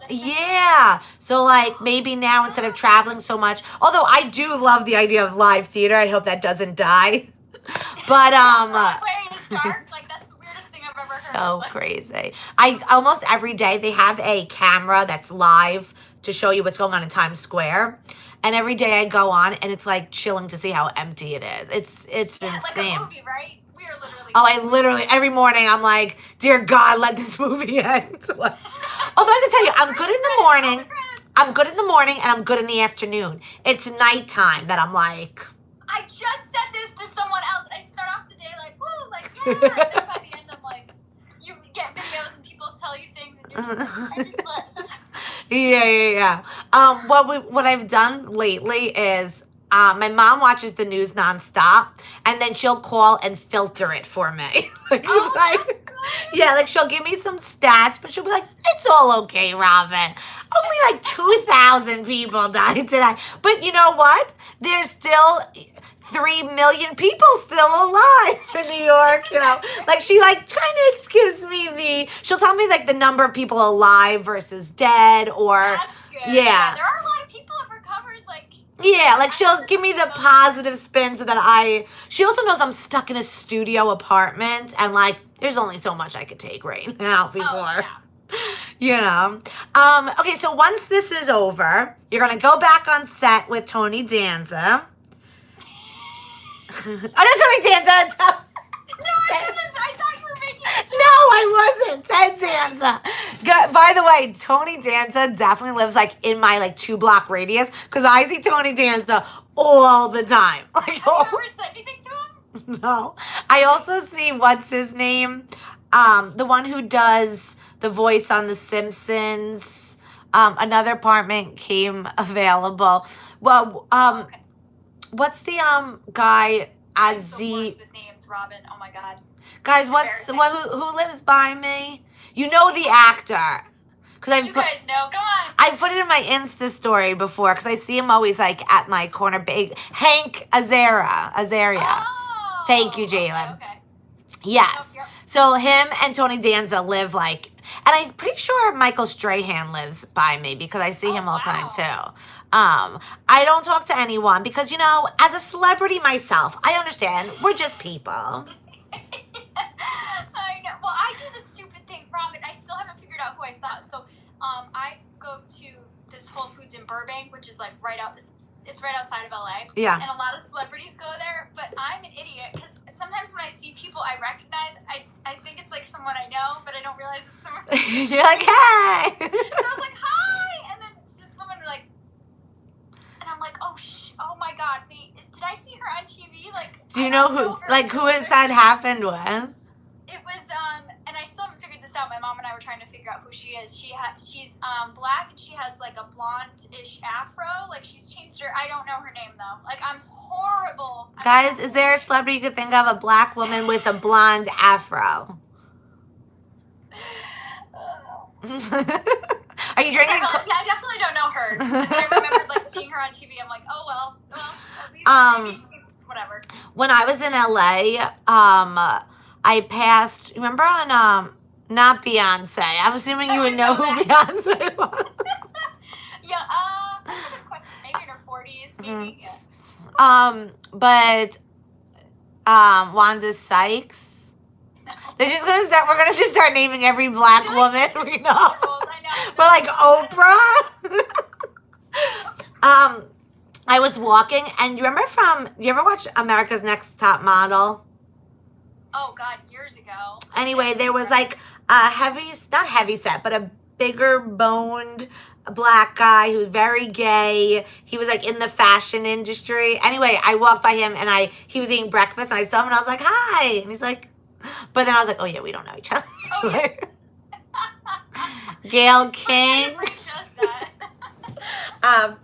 Yeah. So like maybe now instead of traveling so much, although I do love the idea of live theater. I hope that doesn't die. But it's dark. Like that's the weirdest thing I've ever heard. So crazy. I almost every day they have a camera that's live to show you what's going on in Times Square. And every day I go on and it's like chilling to see how empty it is. It's insane. Like a movie, right? We are literally. Oh, I literally every morning I'm like, dear God, let this movie end. Although I have to tell you, I'm good in the morning. I'm good in the morning and I'm good in the afternoon. It's nighttime that I'm like. I just said this to someone else. I start off the day like, woo, like, yeah. And then by the end, I'm like, you get videos and people I just let. Yeah. What I've done lately is my mom watches the news nonstop, and then she'll call and filter it for me. Like she'll be That's like, good. yeah, like she'll give me some stats, but she'll be like, it's all okay, Robyn. Only like 2,000 people died today. But you know what? There's still 3 million people still alive in New York, you know. Like she like kind of gives me she'll tell me like the number of people alive versus dead, or That's good. yeah. There are a lot of people who have recovered, like. Yeah, like she'll give me the positive spin so that she also knows I'm stuck in a studio apartment and like there's only so much I could take right now before. Oh, yeah. You know. Okay, so once this is over, you're gonna go back on set with Tony Danza. Oh, not Tony Danza. No, I thought you were making it. No, I wasn't. Ted Danza. By the way, Tony Danza definitely lives like in my like 2-block radius because I see Tony Danza all the time. Like, Have you ever said anything to him? no. I also see what's his name, the one who does the voice on The Simpsons. Another apartment came available. Well, Okay. what's the guy I'm the Aziz? worst with names, Robyn. Oh my god. Guys, It's who lives by me? You know the actor. Cause You guys know. Go on. I put it in my Insta story before because I see him always like at my corner. Hank Azaria. Oh, Thank you, Jalen. Okay. Yes. Yep. So him and Tony Danza live like, and I'm pretty sure Michael Strahan lives by me because I see him all the time too. I don't talk to anyone because, you know, as a celebrity myself, I understand we're just people. I know. Well, I do the stupid thing, Robyn. I still haven't figured out who I saw. So, I go to this Whole Foods in Burbank, which is like it's right outside of LA. Yeah. And a lot of celebrities go there, but I'm an idiot because sometimes when I see people I recognize, I think it's like someone I know, but I don't realize it's someone. You're like, hey. So I was like, hi, and then this woman like, and I'm like, oh my god, did I see her on TV? Like, Do you know who has that happened with? It was and I still haven't figured this out. My mom and I were trying to figure out who she is. She's black and she has like a blonde-ish afro. Like she's changed her. I don't know her name though. Like I'm horrible. Guys, is there a celebrity you could think of, a black woman with a blonde afro? Are you drinking? I definitely don't know her. And I remembered like seeing her on TV. I'm like, oh well, at least maybe she, whatever. When I was in LA, I passed. Remember on not Beyonce. I'm assuming you would know who Beyonce was. Yeah. That's a good question. Maybe in her 40s. Maybe. Mm-hmm. But Wanda Sykes. They're just gonna start. We're gonna just start naming every black woman we know. We're like Oprah. I was walking, and you ever watch America's Next Top Model? Oh God, years ago. Anyway, there was like a not heavy set, but a bigger boned black guy who's very gay. He was like in the fashion industry. Anyway, I walked by him and he was eating breakfast and I saw him and I was like, hi. And he's like, but then I was like, oh yeah, we don't know each other. Oh, yeah. Gail King. Does that.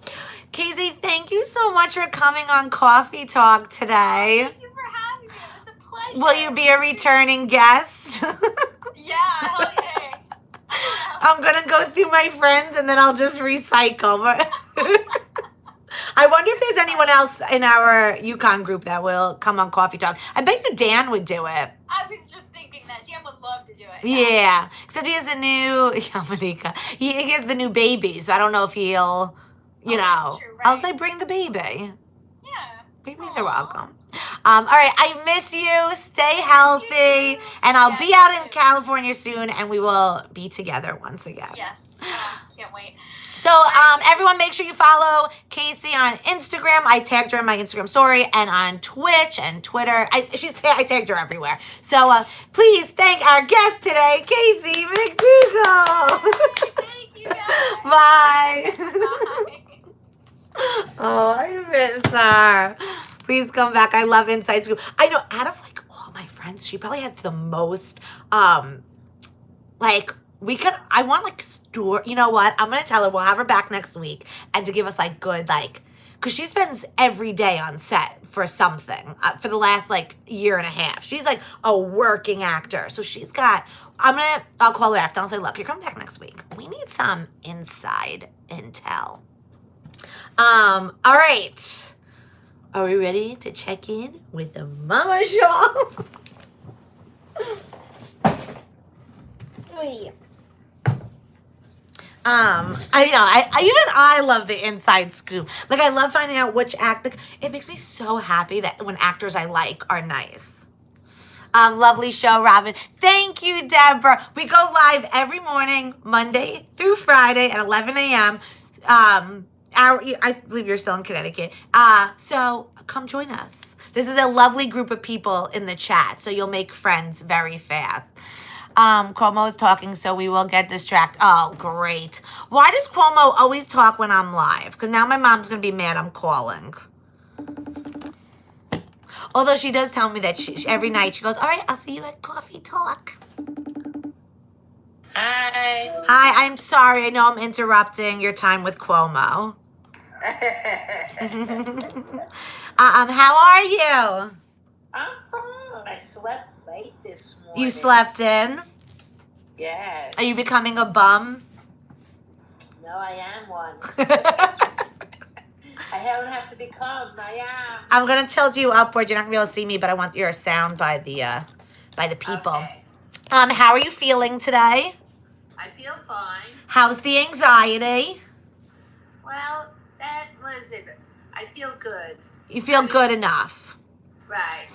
Casey, thank you so much for coming on Cawfee Talk today. Thank you for having me. It was a pleasure. Will you be a returning guest? Yeah, hell yeah. I'm going to go through my friends and then I'll just recycle. I wonder if there's anyone else in our Yukon group that will come on Cawfee Talk. I bet you Dan would do it. I was just thinking that. Dan would love to do it. Yeah. Except he has a new, he has the new baby, so I don't know if he'll, you know. That's true, right? I'll say bring the baby. Yeah. Babies Aw. are welcome. All right, I miss you. Stay healthy. You too. And I'll Yes, be out you in too. California soon, and we will be together once again. Yes. Can't wait. So everyone make sure you follow Casey on Instagram. I tagged her in my Instagram story and on Twitch and Twitter. I tagged her everywhere. So please thank our guest today, Casey McDougall. Thank you guys. Bye. Bye. Oh, I miss her. Please come back. I love Inside Scoop. I know out of like all my friends, she probably has the most like I want like store, you know what? I'm going to tell her we'll have her back next week and to give us like good, like, because she spends every day on set for something for the last like year and a half. She's like a working actor. So I'll call her after and I'll say, look, you're coming back next week. We need some inside intel. All right. Are we ready to check in with the Mama Schall? I love the inside scoop. Like, I love finding out which it makes me so happy that when actors I like are nice. Lovely show, Robin. Thank you, Deborah. We go live every morning, Monday through Friday at 11 a.m. I believe you're still in Connecticut. So come join us. This is a lovely group of people in the chat, so you'll make friends very fast. Cuomo is talking, so we will get distracted. Oh, great. Why does Cuomo always talk when I'm live? Because now my mom's going to be mad I'm calling. Although she does tell me that she every night she goes, all right, I'll see you at Cawfee Tawk. Hi, I'm sorry. I know I'm interrupting your time with Cuomo. How are you? I'm fine. I slept late this morning. You slept in? Yes. Are you becoming a bum? No, I am one. I don't have to become. I am. I'm gonna tilt you upward. You're not gonna be able to see me, but I want your sound by the people. Okay. How are you feeling today? I feel fine. How's the anxiety? Well, that was it. I feel good. You feel good enough. Right.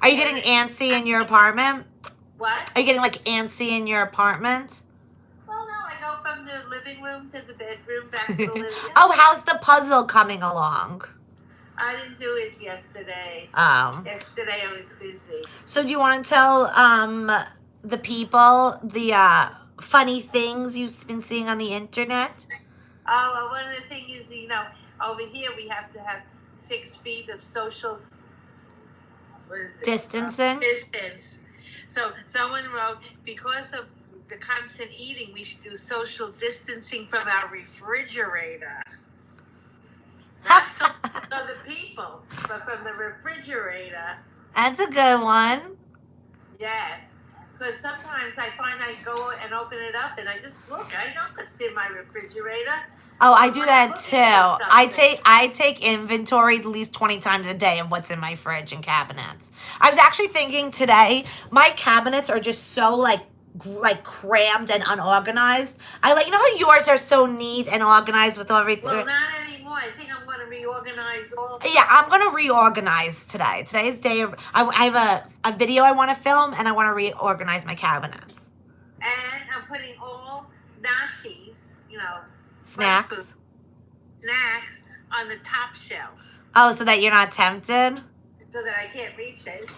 Are you getting antsy in your apartment? What? Are you getting like antsy in your apartment? Well, no. I go from the living room to the bedroom, back to the living room. Oh, how's the puzzle coming along? I didn't do it yesterday. Yesterday I was busy. So do you want to tell the people the funny things you've been seeing on the internet? Oh, well, one of the things is, over here we have to have 6 feet of social distancing. Distance. So someone wrote, because of the constant eating, we should do social distancing from our refrigerator. Not so from other people, but from the refrigerator. That's a good one. Yes. Because sometimes I find I go and open it up and I just look. I know what's in my refrigerator. Oh, I do that too. I take inventory at least 20 times a day of what's in my fridge and cabinets. I was actually thinking today, my cabinets are just so like crammed and unorganized. You know how yours are so neat and organized with everything? Well, not anymore. I think I'm going to reorganize also. Yeah, I'm going to reorganize today. Today's day of, I have a video I want to film and I want to reorganize my cabinets. And I'm putting all nashis, Snacks on the top shelf. Oh, so that you're not tempted? So that I can't reach it.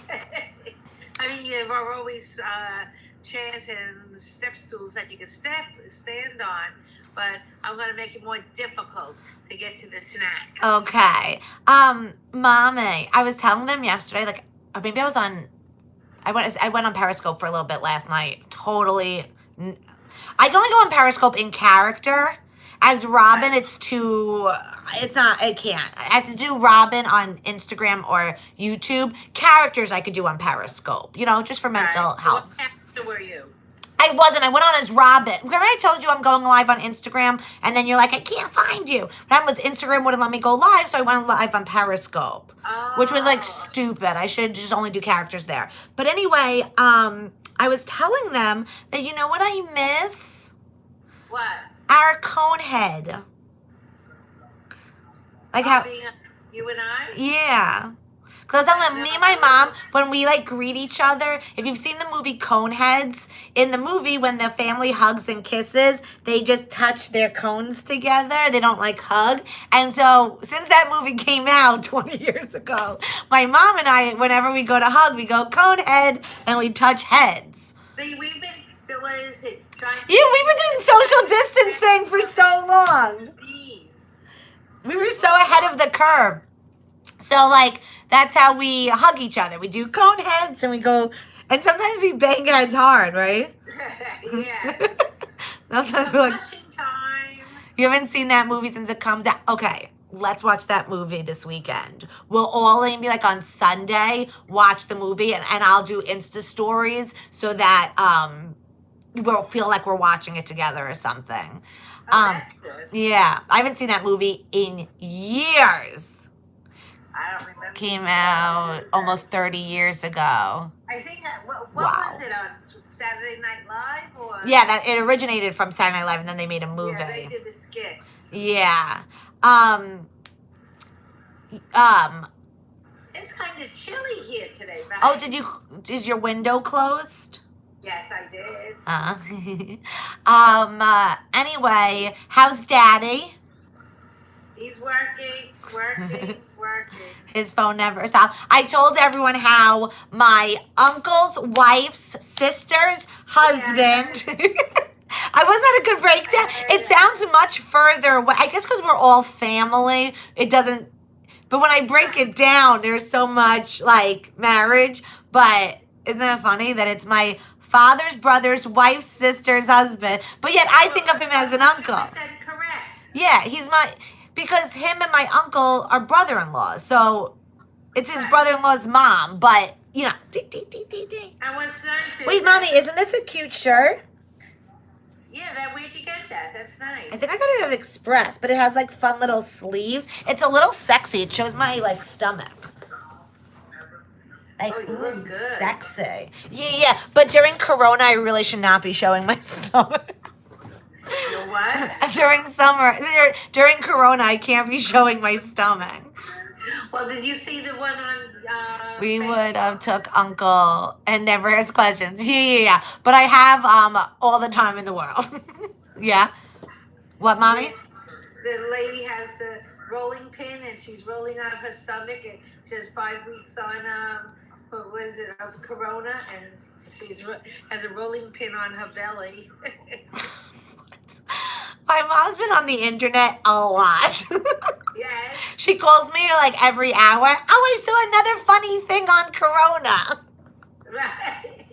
I mean, there are always chairs and step stools that you can stand on, but I'm going to make it more difficult to get to the snacks. Okay. Mommy, I was telling them yesterday, or maybe I went on Periscope for a little bit last night. Totally. I can only go on Periscope in character. As Robin, I can't. I have to do Robin on Instagram or YouTube. Characters I could do on Periscope, just for mental health. What character were you? I wasn't. I went on as Robin. Remember I told you I'm going live on Instagram, and then you're like, I can't find you. That was Instagram wouldn't let me go live, so I went live on Periscope, which was stupid. I should just only do characters there. But anyway, I was telling them that you know what I miss? What? Our cone head. Like how you and I? Yeah. Because I was telling them, me and my mom, when we greet each other, if you've seen the movie Coneheads, in the movie when the family hugs and kisses, they just touch their cones together. They don't hug. And so since that movie came out 20 years ago, my mom and I, whenever we go to hug, we go Conehead and we touch heads. We've been, what is it? We've been doing social distancing for so long. We were so ahead of the curve. So, that's how we hug each other. We do cone heads and we go, And sometimes we bang heads hard, right? Yes. Sometimes we're like, Washing time. you haven't seen that movie since it comes out. Okay, let's watch that movie this weekend. We'll all maybe like on Sunday watch the movie, and I'll do Insta stories so that we'll feel like we're watching it together or something. Oh, that's good. Yeah, I haven't seen that movie in years. I don't remember. Came out almost 30 years ago. I think what Wow. was it on Saturday Night Live or? Yeah, that it originated from Saturday Night Live, and then they made a movie. Yeah, they did the skits. Yeah. It's kind of chilly here today, right? Oh, is your window closed? Yes, I did. Anyway, how's Daddy? He's working. His phone never stops. I told everyone how my uncle's wife's sister's husband. I wasn't at a good breakdown. It sounds much further away. I guess because we're all family, it doesn't. But when I break it down, there's so much like marriage. But isn't that funny that it's my father's brother's wife's sister's husband? But yet I think of him as an uncle. 100% correct. Yeah, because him and my uncle are brother-in-laws. So it's his brother-in-law's mom. But, you know. And what's nice is Wait, Mommy, isn't this a cute shirt? Yeah, where'd you get that? That's nice. I think I got it at Express, but it has like fun little sleeves. It's a little sexy. It shows my like stomach. Like, Oh, you look good. sexy. Yeah. But during Corona, I really should not be showing my stomach. You know what? During Corona, I can't be showing my stomach. Well, did you see the one on? We Facebook? would have took Uncle and never asked questions. Yeah. But I have all the time in the world. Yeah. What, Mommy? The lady has a rolling pin and she's rolling on her stomach and she has 5 weeks on what was it of Corona and has a rolling pin on her belly. My mom's been on the internet a lot. Yes. She calls me like every hour. Oh, I saw another funny thing on Corona. Right.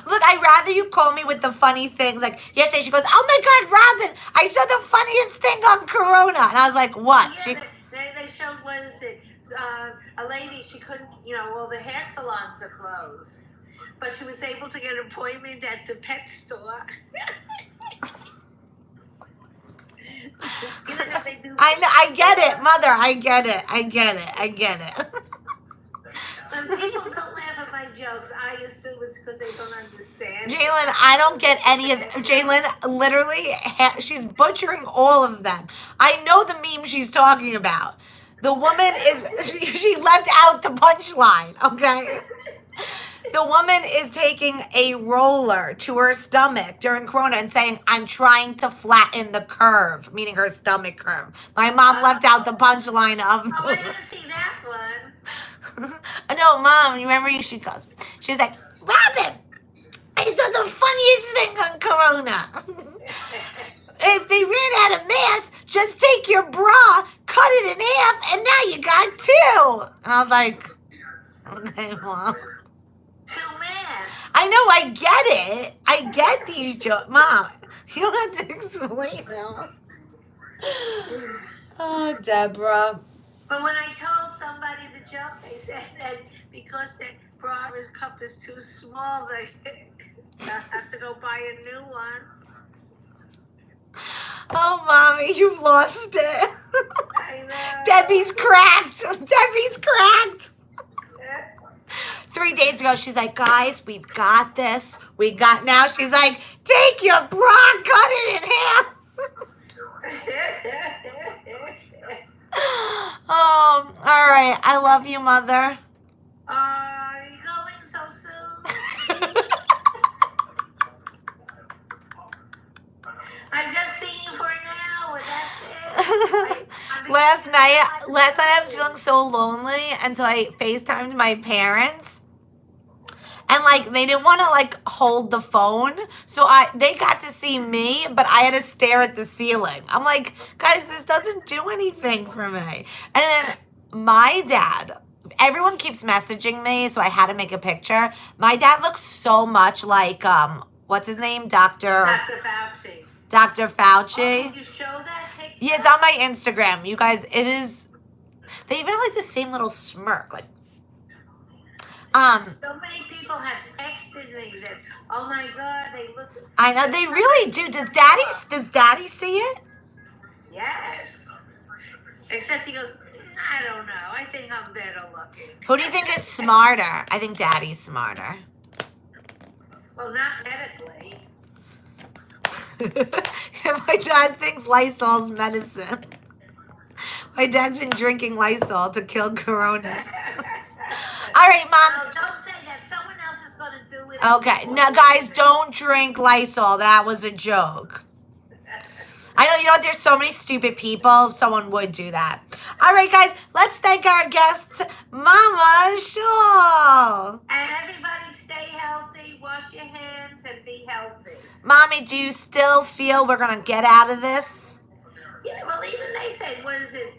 Look, I'd rather you call me with the funny things. Like yesterday, she goes, "Oh my God, Robyn, I saw the funniest thing on Corona." And I was like, "What?" Yeah, they showed, what is it? A lady, she couldn't, all the hair salons are closed. But she was able to get an appointment at the pet store. They do. I get it, Mother. I get it. When people don't laugh at my jokes, I assume it's because they don't understand. Jalen, I don't get any of Jalen, literally, she's butchering all of them. I know the meme she's talking about. The woman she left out the punchline, okay? The woman is taking a roller to her stomach during Corona and saying, "I'm trying to flatten the curve," meaning her stomach curve. My mom left out the punchline of... Oh, I didn't see that one. No, Mom, you remember she calls me. She was like, "Robyn, I saw the funniest thing on Corona. If they ran out of masks, just take your bra, cut it in half, and now you got two." And I was like, "Okay, Mom." 2 masks. I know, I get it. I get these jokes. Mom, you don't have to explain them. Oh, Deborah. But when I told somebody the joke, they said that because their bra cup is too small, they have to go buy a new one. Oh, Mommy, you've lost it. I know. Debbie's cracked. 3 days ago, she's like, "Guys, we've got this. Now she's like, "Take your bra, cut it in half." Oh, all right. I love you, Mother. You going so soon? I'm just seeing you for an hour. That's it. Last night I was feeling so lonely, and so I FaceTimed my parents. And like they didn't want to like hold the phone, so they got to see me, but I had to stare at the ceiling. I'm like, "Guys, this doesn't do anything for me." And then my dad, everyone keeps messaging me, so I had to make a picture. My dad looks so much like, what's his name? Dr. Fauci. Dr. Fauci. Oh, can you show that picture? Yeah, it's on my Instagram. You guys, it is, they even have like the same little smirk. Like, so many people have texted me that, oh my God, they look. I know, they really do. Does daddy see it? Yes. Except he goes, I don't know. I think I'm better looking. Who do you think is smarter? I think daddy's smarter. Well, not medically. My dad thinks Lysol's medicine. My dad's been drinking Lysol to kill Corona. All right, Mom. No, don't say that. Someone else is going to do it. Okay. Now, guys, don't drink Lysol. That was a joke. I know, you know what? There's so many stupid people. Someone would do that. All right, guys. Let's thank our guest, Mama Schall. And everybody stay healthy. Wash your hands and be healthy. Mommy, do you still feel we're going to get out of this? Yeah, well, even they say, what is it?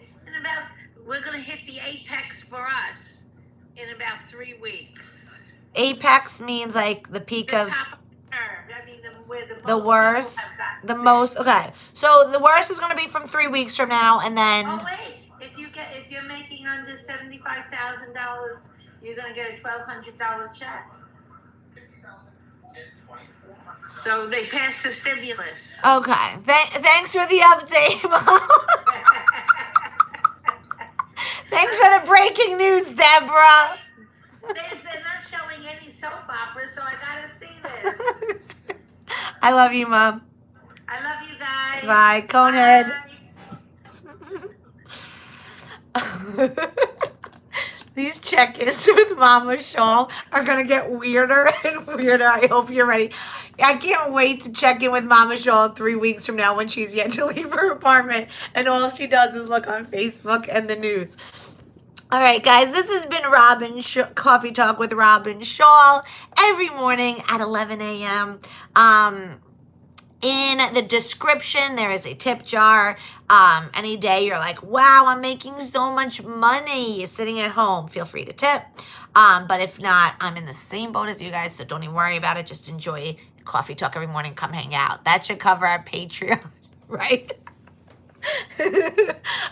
We're going to hit the apex for us in about 3 weeks. Apex means like the peak The of top of the curve. I mean, where the the most worst. people have gotten The sick. most. Okay. So the worst is going to be from 3 weeks from now, and then. Oh wait, if you're making under $75,000, you're going to get a $1,200 check. So they passed the stimulus. Okay. Thanks for the update, Mom. Thanks for the breaking news, Deborah. They're not showing any soap operas, so I gotta see this. I love you, Mom. I love you guys. Bye, Conehead. Bye. These check-ins with Mama Schall are going to get weirder and weirder. I hope you're ready. I can't wait to check in with Mama Schall 3 weeks from now when she's yet to leave her apartment and all she does is look on Facebook and the news. All right, guys, this has been Coffee Talk with Robyn Schall every morning at 11 a.m. In the description, there is a tip jar. Any day you're like, wow, I'm making so much money sitting at home, feel free to tip. But if not, I'm in the same boat as you guys, so don't even worry about it. Just enjoy Coffee Talk every morning. Come hang out. That should cover our Patreon, right? All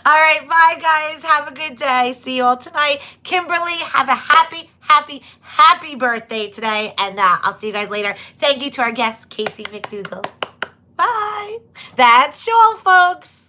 right, bye, guys. Have a good day. See you all tonight. Kimberly, have a happy birthday today, and I'll see you guys later. Thank you to our guest, Casey McDougall. Bye. That's Schall, folks.